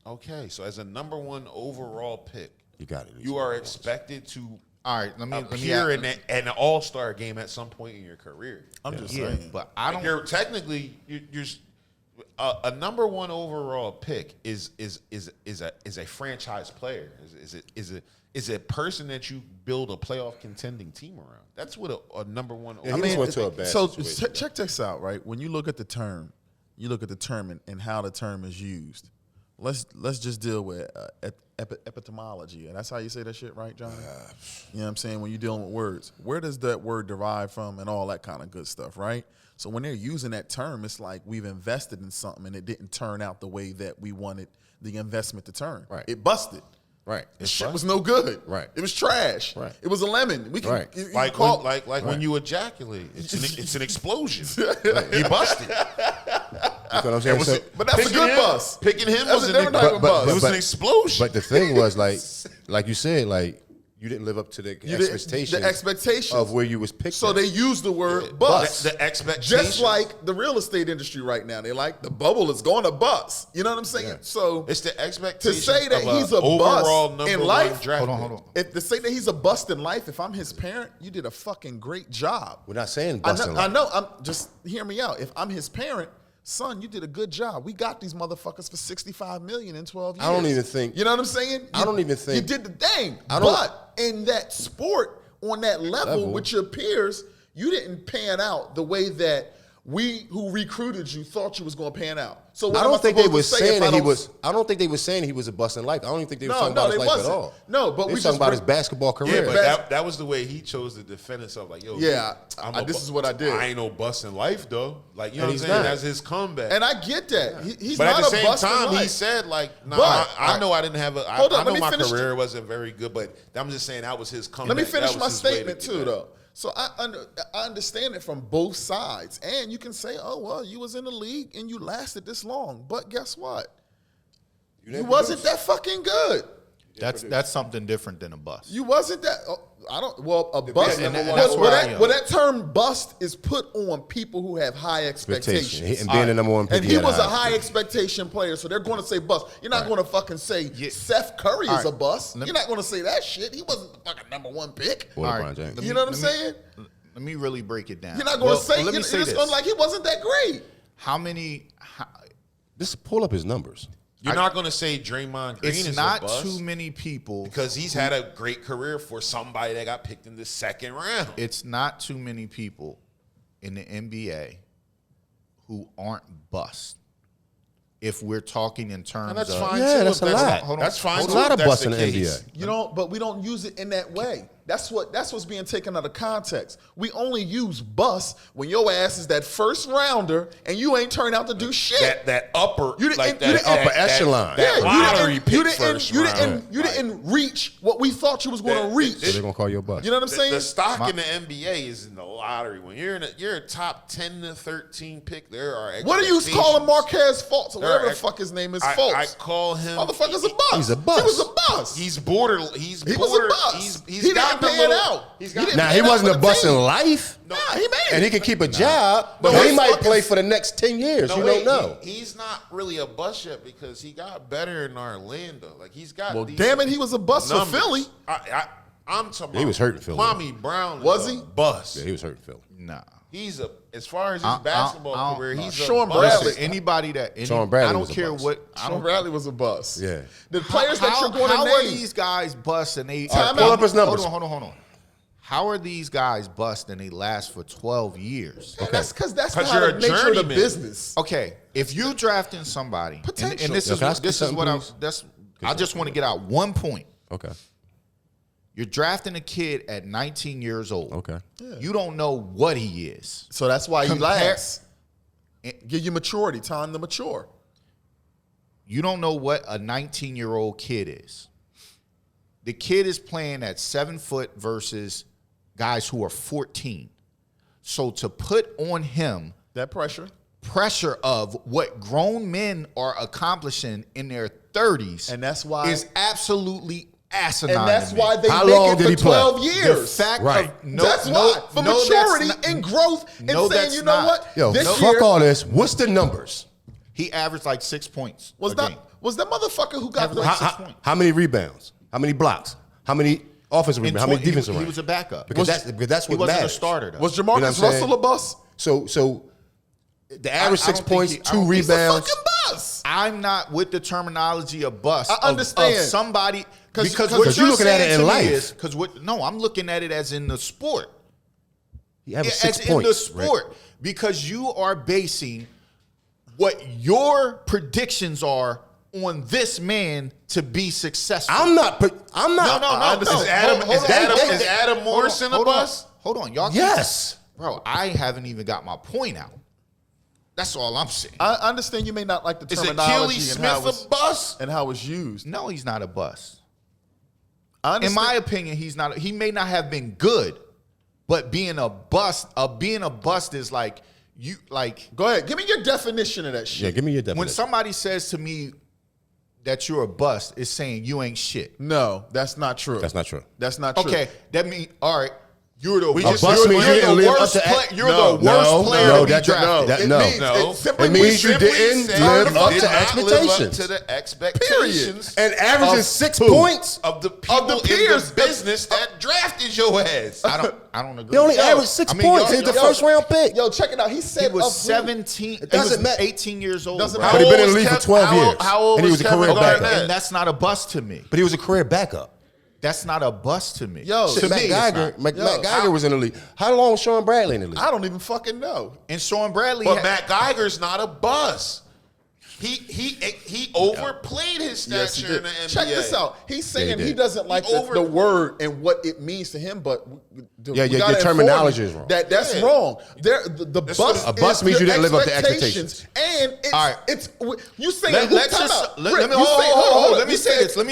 Okay, so as a number one overall pick, You got it. you are expected to All right, let me appear in an All-Star game at some point in your career. I'm just Yeah, saying. but I don't. You're technically you're a number one overall pick is a franchise player. Is a person that you build a playoff contending team around. That's what a number one. Yeah, overall he just went to a bad So situation. check this out, right? When you look at the term, and how the term is used. Let's just deal with epistemology, and that's how you say that shit, right, Johnny? You know what I'm saying? When you're dealing with words, where does that word derive from, and all that kind of good stuff, right? So when they're using that term, it's like we've invested in something and it didn't turn out the way that we wanted the investment to turn. Right. It busted. Right. The shit was no good. Right. It was trash. Right. It was a lemon. We can Right. you Like call- when you ejaculate, it's an explosion. He busted. You know what I'm saying? So- but that's a Picking good him- bus. Picking him That's was a different type of bus. It was an explosion. But the thing was, like you said, like you didn't live up to the expectations. The expectations of where you was picked. So at. they use the word bust. The expectation. Just like the real estate industry right now. They like the bubble is going to bust. You know what I'm saying? Yeah. So It's the expectation. to say that of he's a overall bust number in one life. draft Hold pick. on. if to say that he's a bust in life, if I'm his parent, you did a fucking great job. We're not saying I busting. know, I know. I'm just hear me out. If I'm his parent, son, you did a good job. We got these motherfuckers for $65 million in 12 years. I don't even think- You know what I'm saying? I don't even think- you did the thing. I don't- But in that sport, on that level with your peers, you didn't pan out the way that we who recruited you thought you was going to pan out. So what I don't think they were saying that he was. I don't think they were saying he was a bust in life. I don't even think they were No, talking no, about his they life wasn't. at all. No, but they we were just talking about bring- his basketball career. Yeah, but that was the way he chose to defend himself. Like, yo, Yeah, I'm this is what I did. I ain't no bust in life though. Like, you know And what I'm he's saying? not. That's his comeback. And I get that. He's but not at the a same bust in time, he life. said like, nah, But- I know I didn't have a. Hold on, I know let me my finish career wasn't very good, but I'm just saying that was his comeback. Let me finish That my was his way to statement get too, back. though. So I understand it from both sides, and you can say, "Oh well, you was in the league and you lasted this long," but guess what? You wasn't that fucking good. That's something different than a bust. You wasn't that. I don't. Well, a bust. and well, that's where I am. that term "bust" is put on people who have high expectations. And being the number one pick. And he was a high expectation player, so they're going to say bust. You're not going to fucking say Steph Curry is a bust. You're not going to say that shit. He wasn't the fucking number one pick. Or LeBron James. You know what I'm saying? Let me really break it down. You're not going to say. Let me You're say just this. going to like he wasn't that great. How many? Just pull up his numbers. You're not going to say Draymond Green It's is not a bust too many people because he's had a great career for somebody that got picked in the second round. It's not too many people in the NBA who aren't bust. If we're talking in terms And that's of fine Yeah, too. that's if a lot. Hold on. That's fine. There's too a lot if of that's busts in the case. NBA. You know, but we don't use it in that way. That's what's being taken out of context. We only use bust when your ass is that first rounder and you ain't turned out to do shit. That upper, You didn't- like you that didn't- upper echelon. That lottery you pick didn't, first you round. didn't, you didn't reach what we thought you was going to reach. So they're gonna call you a bust. You know what I'm saying? The stock in the NBA is in the lottery. When you're a top 10 to 13 pick, there are What are you expectations. calling Marquez Fultz or There whatever are the fuck his name is? I Fultz. call him. Motherfucker's a bust. He's a bust. He was a bust. He's border. He was a bust. He's He got didn't the pan little. out. He's He got didn't Now pan he out wasn't for a the bust in team. life, Nah, he made and it. he can keep a job, No, but he he's might fucking- play for the next 10 years. No, you wait, don't know. He's not really a bust yet because he got better in Orlando. Like he's got. Well, these damn it, he was a bust numbers. for Philly. I'm talking. He was hurt in Philly. Kwame Brown Was a he? bust? Yeah, he was hurting Phil. nah. He's a as far as his basketball career. He's Sean a Bradley. bust. Anybody that Sean Bradley I don't was a care bust. what. I Sean don't. Bradley was a bust. Yeah. The players that you're going How to are name. these guys bust and they Time Pull out. up his numbers. Hold on. How are these guys bust and they last for 12 years? And that's because that's 'Cause how you're the a nature of the journeyman. business. Okay, if you drafting somebody, and Potential. this Yo, is can I ask you this is something, what please? I just want to get out one point. Okay. You're drafting a kid at 19 years old. Okay. You don't know what he is. So that's why you Compare- last. Give you maturity, time to mature. You don't know what a 19-year-old kid is. The kid is playing at 7 foot versus guys who are 14. So to put on him That pressure. pressure of what grown men are accomplishing in their 30s, And that's why. is absolutely asinine. And that's to me. why they How make long it did for he play? 12 The years. fact Right. of no, That's no, why. For no, maturity that's not- and growth and No, saying, that's you know not. what? Yo, this fuck year all this. What's the numbers? He averaged like 6 points. was a that game. was that motherfucker who got Average the like How, 6 points. how many rebounds? How many blocks? How many offensive In rebounds? How many 20 defensive he rebounds? was a backup. Because that's He what wasn't matters. a starter, though. was Jamarcus You know what I'm saying? Russell a bust? So the average I 6 don't think points, he- I 2 don't- He's a rebounds. fucking bust. I'm not with the terminology of bust. I of understand. somebody because 'cause what you're you're looking at it saying in to me life. is because what? No, I'm looking at it as in the sport. He averaged As 6 in the points. Rick. sport, because you are basing what your predictions are on this man to be successful. I'm not. no. Is Adam Morrison a bust? Hold on, y'all. Yes. Bro, I haven't even got my point out. That's all I'm saying. I understand you may not like the Is terminology Achilles and how, Smith a bust? and how it's used. No, he's not a bust. I In understand. my opinion, he's not. He may not have been good, but being a bust is like you like Go ahead. Give me your definition of that shit. Yeah, give me your definition. when somebody says to me that you're a bust, it's saying you ain't shit. No, that's not true. That's not true. That's not true. Okay, that means all right. You're the just- bust means you didn't live up worst to- play, you're No, the worst no, player no, to be that- drafted. that- It no. means, No. It simply It means means you Simply didn't said live you up did to not live up expectations. to the expectations And averaging of 6 who? points. of the people in peers the business that drafted your ass. I don't agree. He only Yo, averaged 6 I mean, points. yo, He's the yo, first round pick. Yo, check it out. He said He was of who? 17. It doesn't he was matter. 18 years old. Doesn't bro. matter. But he been in the old league was for 12 How years. old And he was a Kevin career Garnett? backup. And that's not a bust to me. But he was a career backup. That's not a bust to me. Yo, to Matt me, Geiger, Matt Geiger was in the league. How long was Sean Bradley in the league? I don't even fucking know. and Sean Bradley. But Matt Geiger's not a bust. He overplayed his Yes, he stature in did. the NBA. Check this out. He's saying he he did. doesn't like the word and what it means to him, but Yeah, we your gotta terminology inform you is wrong. That's Yeah. wrong. The bust a bust is means your you didn't live up to expectations. And it's, All right. it's you saying Let me Rick, say you this. say- Let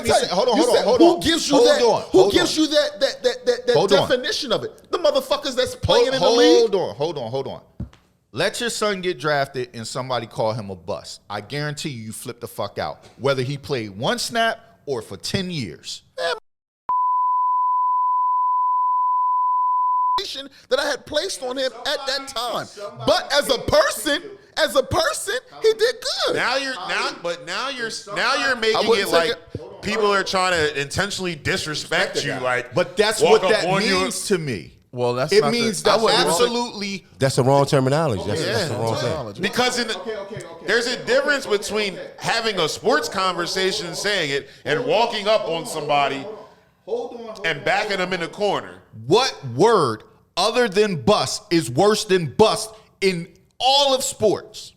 me say. Hold on. Who gives you that? Hold Who on. gives you that Hold on. definition of it? The motherfuckers that's playing in the league. Hold on. Let your son get drafted and somebody call him a bust. I guarantee you flip the fuck out. Whether he played one snap or for 10 years. That I had placed on him at that time. But as a person, he did good. Now you're making wouldn't it like people are trying to intentionally disrespect you. Like, But that's walk what up that on you. means to me. Well, that's It not means the, that's I wouldn't- absolutely. That's the wrong terminology. That's the wrong thing. Because there's a difference between having a sports conversation and saying it and walking up on somebody and backing them in the corner. What word other than bust is worse than bust in all of sports?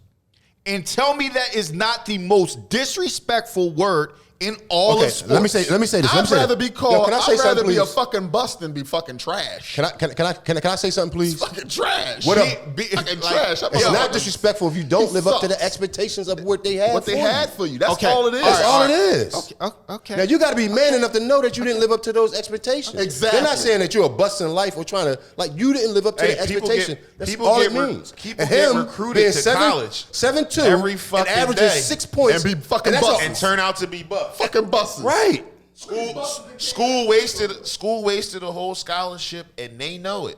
And tell me that is not the most disrespectful word in all of sports. Let me say this. I'd rather be called. Can I say I'd rather something, be a please? fucking bust than be fucking trash. Can I say something, please? Fucking trash. What up? Fucking trash. It's not disrespectful if you don't He live up to the sucks. expectations of what they had. What they had for you. That's Okay. all it is. That's all it is. Okay. Now you got to be man enough to know that you didn't live up to those expectations. Exactly. They're not saying that you're a bust in life or trying to you didn't live up to Hey, the people expectation. get- That's people all get it re- means. people And get him recruited being to college 7'2", every and fucking averages day. 6 points And be fucking that's bust. And turn out to be buff. Fucking buses. right. School wasted a whole scholarship, and they know it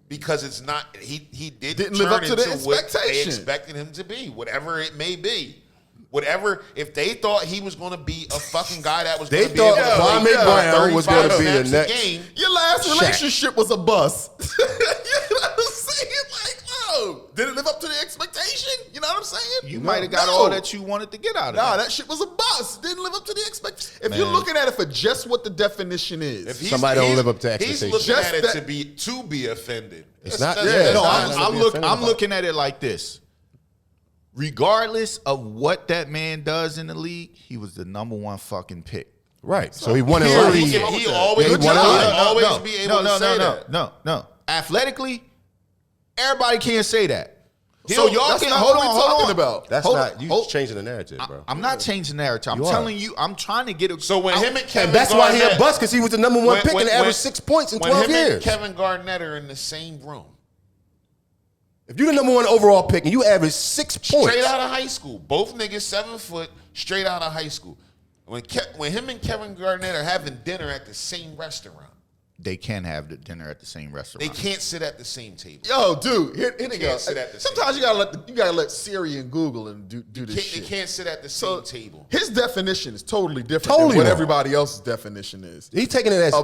because it's not. He didn't live turn up to the into what they expectation. expected him to be, whatever it may be. Whatever, if they thought he was going to be a fucking guy that was They going to be able thought to play Kwame Brown was gonna 35 be the snaps a next- game, Your last Shaq. relationship was a bust. You know what I'm saying? Like, no. Did it live up to the expectation? You know what I'm saying? You might have got all that you wanted to get out of Nah, it. that shit was a bust. Didn't live up to the expectation. If you're looking at it for just what the definition is. if he's- Somebody don't he's- live up to He's expectations. looking Just at it that- to be offended. It's not- That's- yeah, that's No, Nah, not- I'm be offended I'm about looking at it like this. Regardless of what that man does in the league, he was the number one fucking pick. Right. So he won in He league. can- he always, Yeah, he won he'll it. always be able to say that. No. Athletically, everybody can't say that. So y'all that's can not hold what on, we're hold talking on. about. That's Hold- not you hold- changing the narrative, bro. I'm not changing the narrative. I'm You are. telling you, I'm trying to get a. So when him and Kevin And that's why he a Garnett- bust, because he was the number one pick and averaged when- 6 points in when 12 him years. and Kevin Garnett are in the same room, If you're the number one overall pick and you average 6 points, straight out of high school, both niggas 7 foot, straight out of high school. When him and Kevin Garnett are having dinner at the same restaurant, They can have the dinner at the same they restaurant. can't sit at the same table. Yo, dude, here they go. can't sit at the same Sometimes you gotta let Siri and Google and do this They shit. can't sit at the So same table. his definition is totally different Totally than what wrong. everybody else's definition is. he's taking it as A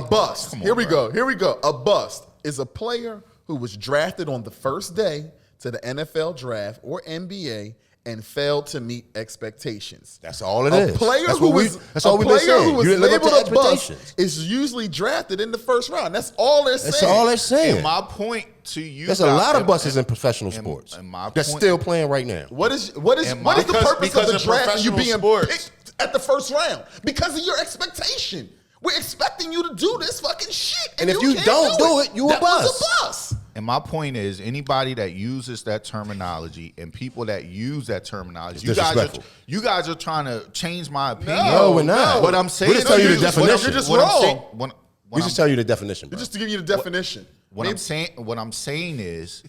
bust. come on, Here we bro. go. A bust is a player who was drafted on the first day to the NFL draft or NBA and failed to meet expectations. That's all it A is. player That's who what we- was that's all a we've been player saying. who was You didn't live up labeled to a bust expectations. is usually drafted in the first round. That's all they're saying. That's all they're saying. And my point to you, There's a guys- lot of and- buses in and- professional and- sports and my that's point- still playing right now. What is the Because- purpose because of the in draft and you professional being sports- picked at the first round? Because of your expectation. We're expecting you to do this fucking shit. And if you can't don't do it, you a that was bust. a bust. And my point is, anybody that uses that terminology and people that use that terminology, It's disrespectful. you guys are trying to change my opinion. No, we're not. What I'm saying, We just tell you the what I'm- definition. You're just what I'm wrong. saying- what We I'm- just tell you the definition, bro. Just to give you the definition. what I'm saying is,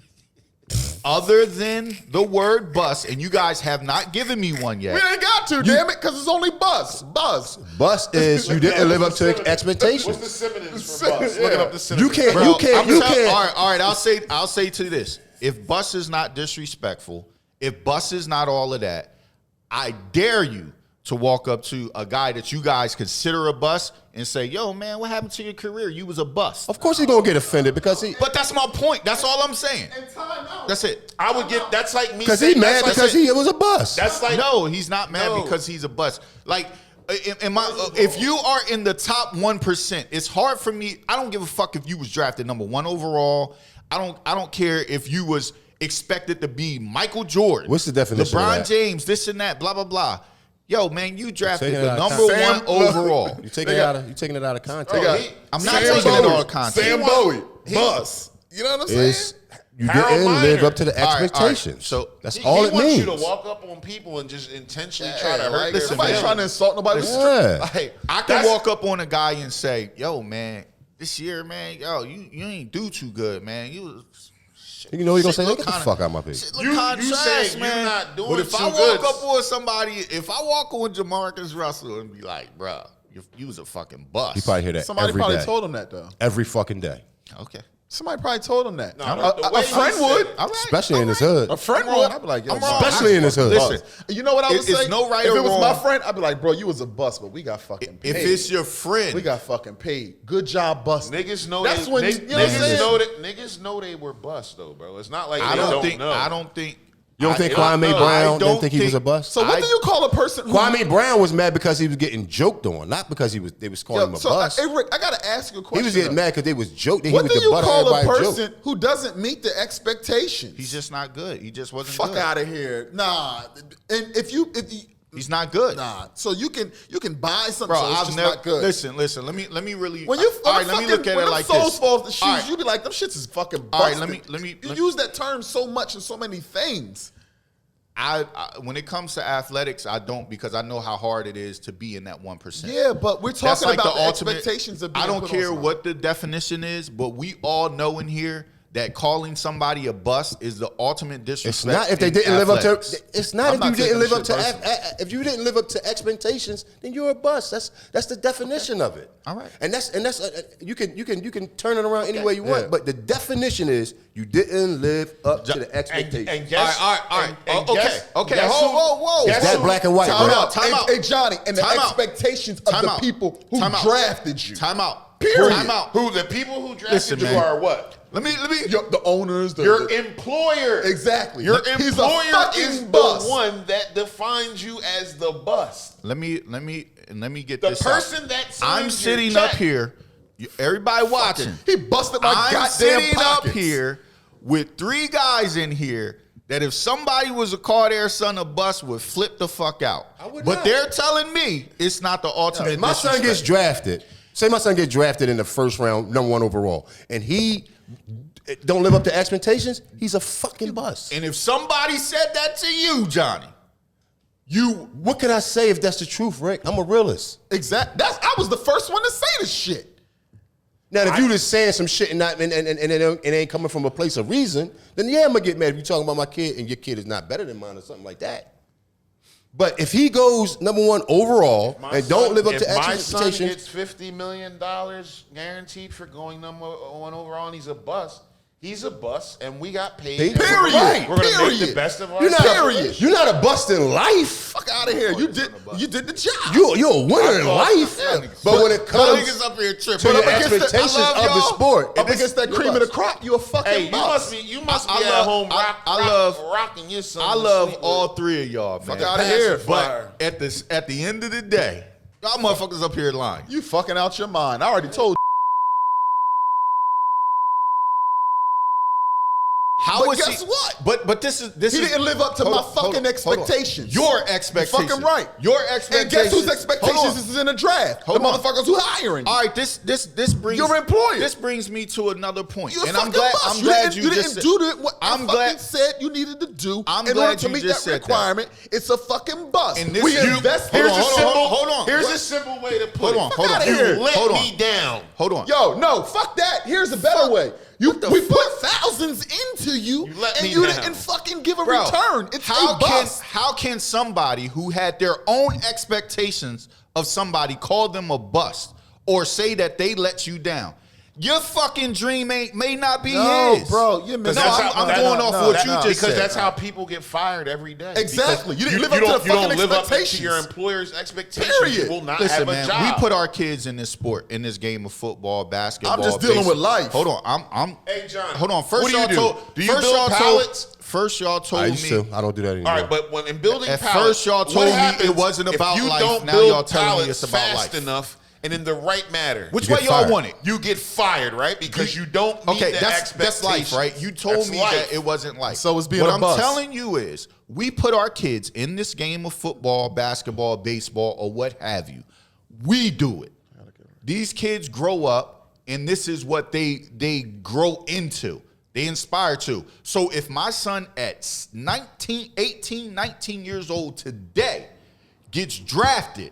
other than the word bust, and you guys have not given me one yet. We ain't got to, damn it, because it's only buzz. Buzz. Bust is you didn't live up to expectations. What's the synonyms for bust? Look up the You synonyms. can't. Bro, You can't. I'm You tell- can't. All right. I'll say to this: if bus is not disrespectful, if bus is not all of that, I dare you to walk up to a guy that you guys consider a bust and say, "Yo, man, what happened to your career? You was a bust." Of course, he's gonna get offended because he. But that's my point. That's all I'm saying. That's it. I would get. That's like me. Because he saying- mad that's because like, he was a bust. That's like No, he's not mad No. because he's a bust. Like If you are in the top 1%, it's hard for me. I don't give a fuck if you was drafted number 1 overall. I don't care if you was expected to be Michael Jordan. What's the definition of LeBron that? James, this and that, blah, blah, blah. Yo, man, you drafted taking it the out of number context. 1 overall. You taking it out of context. I'm not taking it all context. Sam Bowie, bus. You know what I'm saying? You Harold didn't Miner. live up to the All right. expectations. So that's He all it wants means. you to walk up on people and just intentionally try to hurt. listen, Somebody man. trying to insult nobody. Yeah. Like, I can walk up on a guy and say, yo, man, this year, man, yo, you ain't do too good, man. You was You know you're gonna say, Shit get look the fuck out my face. shit look You kinda say trash, you're man. not doing but if I too walk good. up on somebody, if I walk on Jamarcus Russell and be like, bruh, you was a fucking bust. You probably hear that Somebody every probably day. told him that though. Every fucking day. Okay. Somebody probably told him that. No, the a way friend he would. said- All right. Especially in his hood. A friend I'm would. wrong. I'd be like, yo, I'm bro, wrong. Especially in his hood. Listen, You know what I would It's say? no right if or it was wrong. my friend, I'd be like, bro, you was a bust, but we got fucking paid. if it's your friend, we got fucking paid. Good job, busting. Niggas know That's they, when niggas, you know what I'm saying? niggas know they were bust though, bro. It's not like I they don't think. know. I don't think. You don't think I Kwame don't Brown didn't think he was a bust? So what I- do you call a person who Kwame Brown was mad because he was getting joked on, not because they was calling him a bust. Hey, Rick, I gotta ask you a He question. was getting though. mad because they was joking. What He do was you the butt of call a everybody's person joke. who doesn't meet the expectations? He's just not good. He just wasn't fuck good. out of here. Nah. And if you He's not good. nah. So you can buy something. Bro, so it's I've just never. not good. Listen. Let me really. When you all right, let me look at when it them like souls this. fall off the shoes, All right. you be like, them shits is fucking busted. All right, let me- You use that term so much in so many things. I when it comes to athletics, I don't because I know how hard it is to be in that 1%. Yeah, but we're That's talking like about the the ultimate. expectations of being I don't put on care somebody. what the definition is, but we all know in here that calling somebody a bust is the ultimate disrespect. It's not if they in didn't live up to. athletics. It's not I'm if not you didn't taking live the up to. shit If you didn't live up to expectations, then you're a bust. That's the definition of it. All right. And that's you can turn it around any way you want. Yeah. But the definition is you didn't live up to the expectations. And guess, All right. and Okay. guess- Okay. guess who- Whoa. Is guess that who- black and white, Time bro? out. Time out. Hey, Johnny, and the Time out. expectations of Time the out. people who Time out. drafted you. Time out. Period. Time out. Who the people who drafted Listen, you man. are what? Let me. The owners, Your employer. exactly. Your He's a employer fucking is bust. the one that defines you as the bust. Let me get The this person out. that signs I'm your sitting check. up here. Everybody watching. He busted my I'm goddamn sitting pockets. up here with 3 guys in here that if somebody was a Carter son of bus would flip the fuck out. would But not. they're telling me it's not the ultimate. If my son disrespect. gets drafted, say my son gets drafted in the first round, number 1 overall, and he don't live up to expectations, he's a fucking bust. And if somebody said that to you, Johnny, What can I say if that's the truth, Rick? I'm a realist. Exactly. I was the first one to say this shit. Now, if you just saying some shit and it ain't coming from a place of reason, then yeah, I'm gonna get mad if you talking about my kid and your kid is not better than mine or something like that. But if he goes number 1 overall and don't live up to If my son expectations, gets $50 million guaranteed for going number 1 overall and he's a bust, he's a bust, and we got paid. Period. We're going to make Period. the best of our you're not, Period. you're not a bust in life. Fuck out of here. You did the job. You're a winner in life. But when it comes niggas up here tripping. to your But up against expectations I love of the y'all. sport, Up against that cream of the crop, you a fucking Hey, bust. you must be I at love- home I rocking your son. I to love sleep all with. 3 of y'all, man. Fuck outta here. But at the end of the day, y'all motherfuckers up here lying. You fucking out your mind. I already told you. How But was guess he, what? But this is He didn't live up to my fucking expectations. Your expectations. Fucking right. Your And expectations. guess whose Hold expectations on. is in the draft? Hold the on. motherfuckers who hiring. All right, this brings Your employer. This brings me to another point, You a and I'm fucking glad. bust. I'm glad you you didn't just said- do what I'm you glad. fucking said you needed to do I'm in glad order to you meet just that said that. requirement. It's a fucking bust. And this we you- invested. Hold on, Here's a simple. hold on. Here's What? a simple way to put Hold it. on, hold on. outta here. You let Hold on. me down. Hold on. Yo, no, fuck that. Here's a better way. We put thousands into you, You let and me you down. didn't fucking give a Bro, return. It's how a bust. how can somebody who had their own expectations of somebody call them a bust or say that they let you down? Your fucking dream may not be No, his. bro. You're No, I'm going off what you just because said. that's how people get fired every day. Exactly. Because You didn't live up to the fucking live up to expectations. your employer's expectations. Period. You will not Listen, have a man, job. we put our kids in this sport, in this game of football, basketball. I'm just dealing baseball. with life. Hold on, I'm. Hey, John. Hold on. First, what do y'all you do? told. Do you first build y'all pallets? told. First, y'all told I me. used to. I don't do that anymore. All right, but when in building At pallets, first y'all what told me it happens wasn't about if you life. don't Now build y'all telling me pallets it's about fast life. enough and in the right manner. Which You way get y'all fired. want it? You get fired, right? Because you don't meet Okay, the that's expectations. life, right? You told That's me life. that it wasn't life. So it's being what a I'm bust. telling you is, we put our kids in this game of football, basketball, baseball, or what have you. We do it. These kids grow up, and this is what they grow into. They inspire to. So if my son at 18, 19 years old today gets drafted,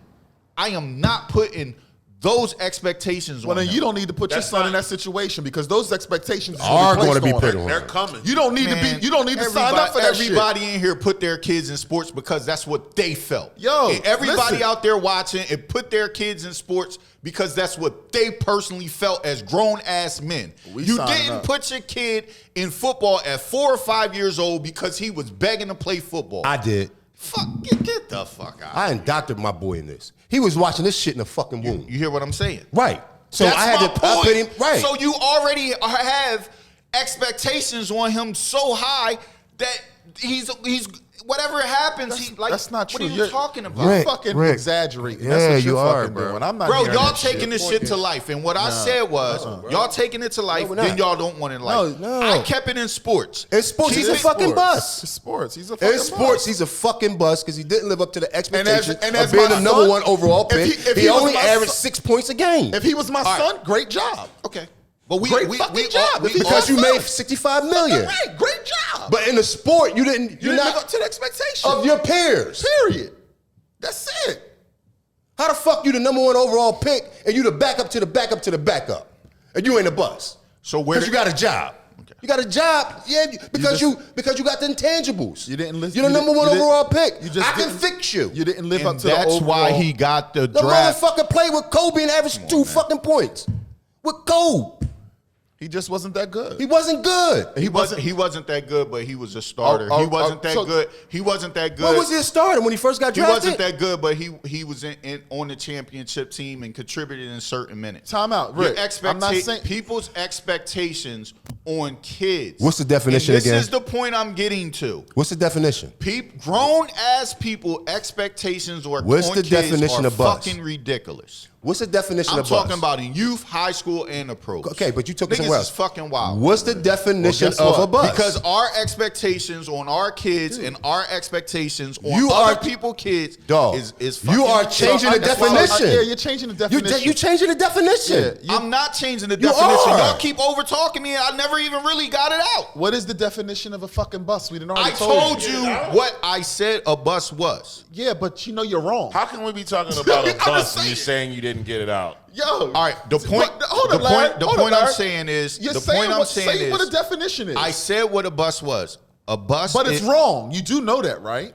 I am not putting those expectations Well, on then him. you don't need to put your That's son in not- that situation because those expectations Are going to be put on. They're coming. You don't need to be. You don't need to sign up for that shit. Everybody in here put their kids in sports because that's what they felt. Yo, and everybody listen. out there watching and put their kids in sports because that's what they personally felt as grown ass men. We You signing didn't up. put your kid in football at 4 or 5 years old because he was begging to play football. I did. Fuck, get the fuck out. I indocted my boy in this. He was watching this shit in the fucking womb. You hear what I'm saying? Right. So That's I had my to I put him point. right. So you already have expectations on him so high that he's whatever happens. That's not true. What are you talking about? Rick, You're fucking Rick. exaggerating. Yeah, That's what you you're are, fucking bro. doing. I'm not Bro, hearing y'all that shit. taking this shit to life. And what I said was, y'all taking it to life, we're then not. y'all don't want it in life. No. I kept it in sports. In sports, Keep he's a it- fucking bust. It's sports. He's a fucking In sports, he's a fucking bust because he didn't live up to the expectations and as of being my the number son, one overall pick. if He he was only my averaged son- 6 points a game. If he was my All right. son, great job. Okay. But we Great we fucking we job. all- we Because all- you made $65 million. Right, great job. But in the sport, you didn't. you You're didn't live not up to the expectations of your peers. Period. That's it. How the fuck you the number one overall pick and you the backup to the backup to the backup, and you ain't a bust? So where Because you got a job. You got a job, yeah, because you got the intangibles. You didn't listen. You're the number one overall pick. You just I can didn't- fix you. You didn't live and up to the that's overall. why he got the The draft. motherfucker played with Kobe and averaged 2 fucking points. With Kobe. He just wasn't that good. He wasn't good. He wasn't that good, but he was a starter. Oh, he wasn't that so- good. He wasn't that good. What was his starter when he first got He drafted? wasn't that good, but he was on the championship team and contributed in certain minutes. Time out, Your Rick. I'm not saying people's expectations on kids. What's the definition and this again? is the point I'm getting to. What's the definition? Grown ass people expectations or What's on the kids definition are of bust? fucking ridiculous. What's the definition I'm of talking bust? about in youth, high school, and the pros. Okay, but you took it Niggas somewhere is else. fucking wild. What's the definition guess of what? a bust? Because our expectations on our kids and our expectations on You other are- people's kids Dog, is fucking you are changing the That's why- definition. Yeah, you're changing the definition. you changing the definition. Yeah. I'm not changing the You definition. are. Y'all keep over talking me. I never even really got it out. What is the definition of a fucking bust? We didn't already I told you. you what I said a bus was. Yeah, but you know you're wrong. How can we be talking about a I'm bust just and you're saying. saying you didn't get it out? Yo. All right. The point. Hold the up, Larry. point. The Hold point up, I'm Larry. saying is. You're The saying point I'm what, saying say what a is. definition is. I said what a bus was. A bus. but it's is wrong. You do know that, right?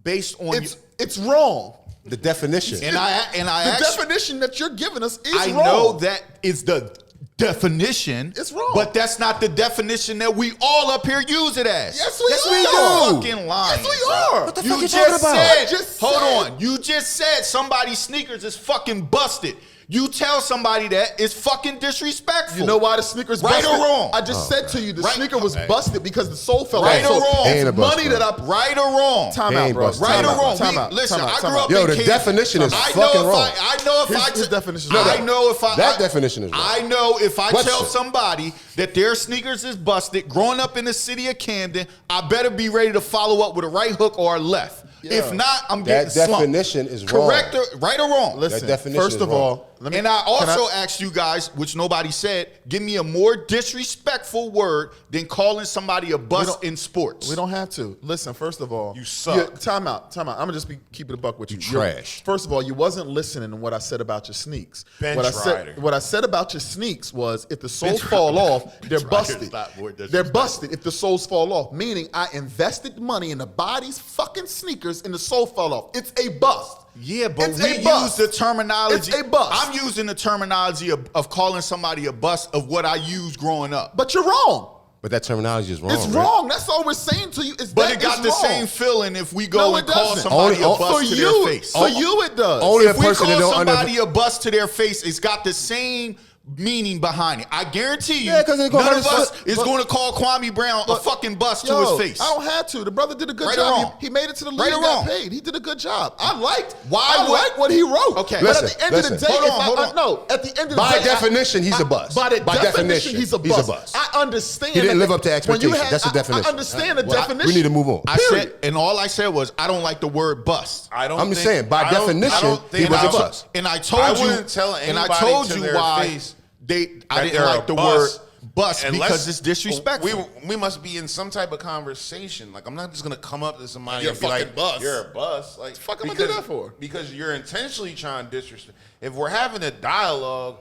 based on. It's wrong. The definition. And I The actually, definition that you're giving us is I wrong. know that is the definition. It's wrong. But that's not the definition that we all up here use it as. Yes, we Yes, are. we You're do. fucking lying. Yes, we bro. are. What the You fuck you just talking about? said. I just Hold said. on. You just said somebody's sneakers is fucking busted. You tell somebody that is fucking disrespectful. You know why the sneaker's Right or busted? wrong? I just said to you the Right. sneaker was busted because the sole fell Right off. or So wrong? it's Ain't a bust, money bro. that I Right or wrong? Time He out, ain't bro. busted. Right Time or out, wrong? Time out. Listen, Time out. I Time grew out. up Yo, in the Kansas. definition is I fucking know wrong. I know if I His definition is wrong. I know if I That definition is wrong. I know if I Question. tell somebody that their sneakers is busted, growing up in the city of Camden, I better be ready to follow up with a right hook or a left. If not, I'm getting That slumped. definition is wrong. Correct or right or wrong? Listen, That definition first is of wrong. all, let me, And I can also asked you guys, which nobody said, give me a more disrespectful word than calling somebody a bust don't- in sports. We don't have to. Listen, first of all, You suck. Time out. I'm gonna just be keeping a buck with you. You trash. First of all, you wasn't listening to what I said about your sneaks. Bench what I rider. said, what I said about your sneaks was, if the soles fall off, they're rider busted. is not more They're disrespectful. busted if the soles fall off. Meaning, I invested money in the body's fucking sneakers, and the sole fell off. It's a bust. Yeah, but It's we a bust. use the terminology. It's a bust. I'm using the terminology of calling somebody a bust of what I used growing up. But you're wrong. But that terminology is wrong. It's right? wrong. That's all we're saying to you. Is But that it got it's the wrong. same feeling if we No, go it and call doesn't. somebody Only- a bust For to you, their face. for you, it does. Only a If we person that call don't somebody a bust to their face, it's got the same meaning behind it. I guarantee you, Yeah, 'cause it's gonna none hurt of us his- is going to call Kwame Brown a fucking bust to his face. I don't have to. The brother did a good Right or job. wrong? He made it to the league Right or and got wrong? paid. He did a good job. I liked Why what he wrote. Okay. But Listen, at the end of the listen. day, Hold on. no, at the end of the By day, definition, he's a bust. By definition, he's a he's a bust. bust. I understand. He didn't that live up to when you expectations. That's the definition. I understand the Well, definition. we need to move on. I said, and all I said was, I don't like the word bust. I don't. I'm just think- saying, by I don't- definition, I don't he think was a I- bust. And I told I you, wouldn't tell and I anybody told to you their why face I that didn't they're like a the bust word bust unless- because it's disrespectful. We must be in some type of conversation. Like I'm not just gonna come up to somebody You're and be a fucking like, bust. "You're a bust." Like, fuck am I do that for? Because you're intentionally trying to disrespect. If we're having a dialogue,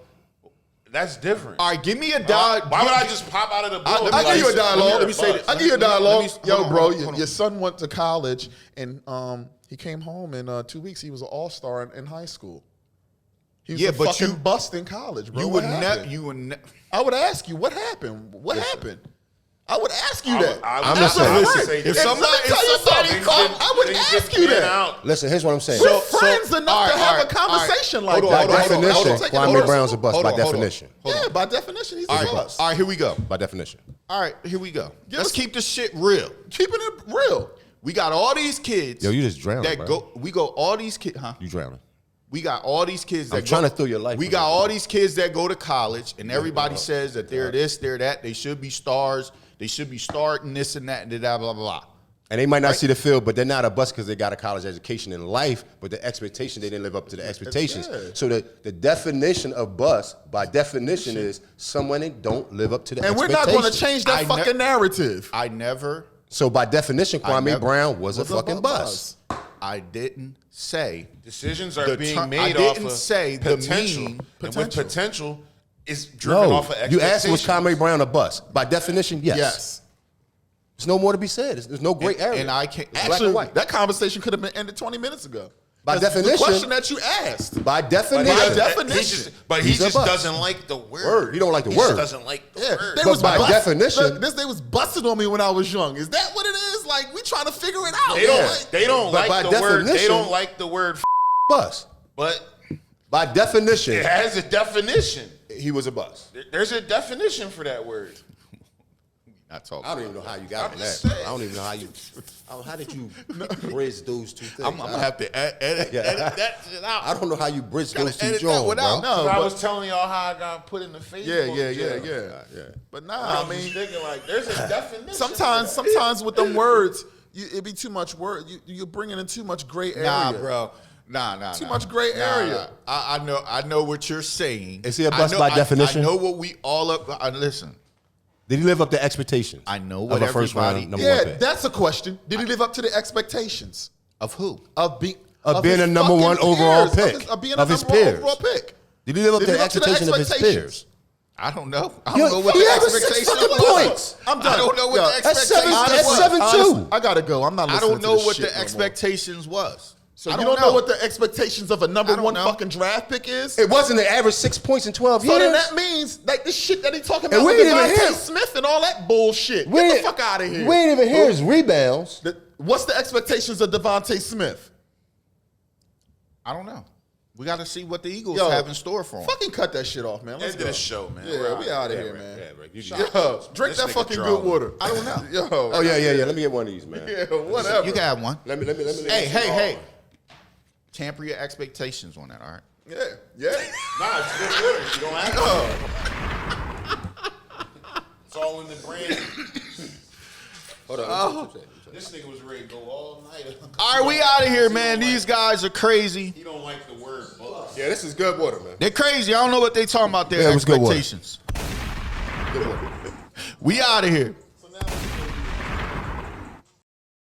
that's different. All right, give me a dialogue. Why would I just pop out of the blue? and I be give you a like, dialogue. "You're Let me say bust"? this. I give you a dialogue. hold Yo, on, bro, hold on. your son went to college, and he came home in 2 weeks. He was an all-star in high school. He was Yeah, a but fucking you- bust in college, bro. You What would happened? never. You would never. I would ask you, what happened? What happened? I would ask you that. I'm just saying, listen, if somebody called, I would ask you that. Listen, here's what I'm saying. We're friends enough all to right, have all a right, conversation all right. like By that. definition, Kwame Brown's a bust. Hold By on, hold on. definition. Yeah, by definition, he's All a right, bust. all right, here we go. By definition. All right, here we go. Give Let's us- keep this shit real. Keeping it real. We got all these kids. Yo, you just drowning, that bro. go. We go all these kids, huh? You drowning. We got all these kids that I'm trying to throw your life We away, got all bro. these kids that go to college, and everybody says that they're this, they're that. They should be stars. They should be starting this and that and blah blah blah. And they might not see the field, but they're not a bust because they got a college education in life, but the expectation, they didn't live up to the expectations. Yeah. So the definition of bust, by definition, is someone that don't live up to the And we're expectations. not going to change that fucking narrative. I never. So by definition, Kwame never- Brown was a fucking bust. I didn't say Decisions are The being ter- made I off didn't of say the potential. meaning. And with potential is driven No, off of you asked, was expectations. Kwame Brown a bust? By definition, yes. Yes. There's no more to be said. There's no gray area. and I can't. It's black Actually, and white. that conversation could have been ended 20 minutes ago. By 'Cause definition- the question that you asked. By definition, By He definition. just He's a bust. doesn't like the word. He don't like the He word. just doesn't like the Yeah, word. they But was by bust- definition- look, they was busted on me when I was young. Is that what it is? Like, we trying to figure it out. They don't. Yeah. They don't But by like the word. They definition- don't like the word. bust. But By definition, it has a definition. he was a bust. There's a definition for that word. Not talking. I don't even know how you got on I'm that. just saying. I don't even know how you. How did you bridge those two things? I'm gonna have to edit that shit out. I don't know how you bridge Gotta those two edit that joints, one out. bro. No, I but- was telling y'all how I got put in the Facebook. Yeah. But nah, I mean, thinking like there's a definition. sometimes with them words, it be too much word. You're bringing in too much gray area. Nah, bro. Nah. Too much gray area. I know what you're saying. Is he a bust I know- by definition? I know what we all up. Listen, Did he live up to expectations? I know of what a first everybody- round number one Yeah, pick. that's a question. Did he live up to the expectations of who? of being being a number one overall pick, Of being of a his number one peers. overall pick? Did he live up Did to he the live up to the expectation of his expectations? peers? I don't know. I Yo, don't know what he the averaged 6 expectations fucking was. points. I'm done. I don't know what Yo, the that's seven- expectations that's was. 7-2. I gotta go. I'm not I listening don't to know this what shit the no more. expectations was. So I you don't don't know know. what the expectations of a number I don't one know. fucking draft pick is? It wasn't the average 6 points in 12 So then years. that means like this shit that he talking And about we with ain't even Devontae here. Smith and all that bullshit. We Get the ain't- fuck out of here. We ain't even hear his rebounds. What's the expectations of Devontae Smith? I don't know. We got to see what the Eagles Yo, have in store for them. Fucking cut that shit off, man. Let's End of go. the show, man. Yeah, We're we out of here, Rick. man. Yeah, Rick, you Yo, drink This that nigga fucking drunk. good water. I don't know. Yo. Oh yeah. Let me get one of these, man. Yeah, whatever. You can have one. Let me. Hey. Tamper your expectations on that, all right? Yeah. Nah, it's good water. You don't have to. It's all in the brand. Hold on. This nigga was ready to go all night. All right, we out of here, man. These guys are crazy. He don't like the word bust. Yeah, this is good water, man. They're crazy. I don't know what they talking about their Yeah, it was good water. expectations. We out of here.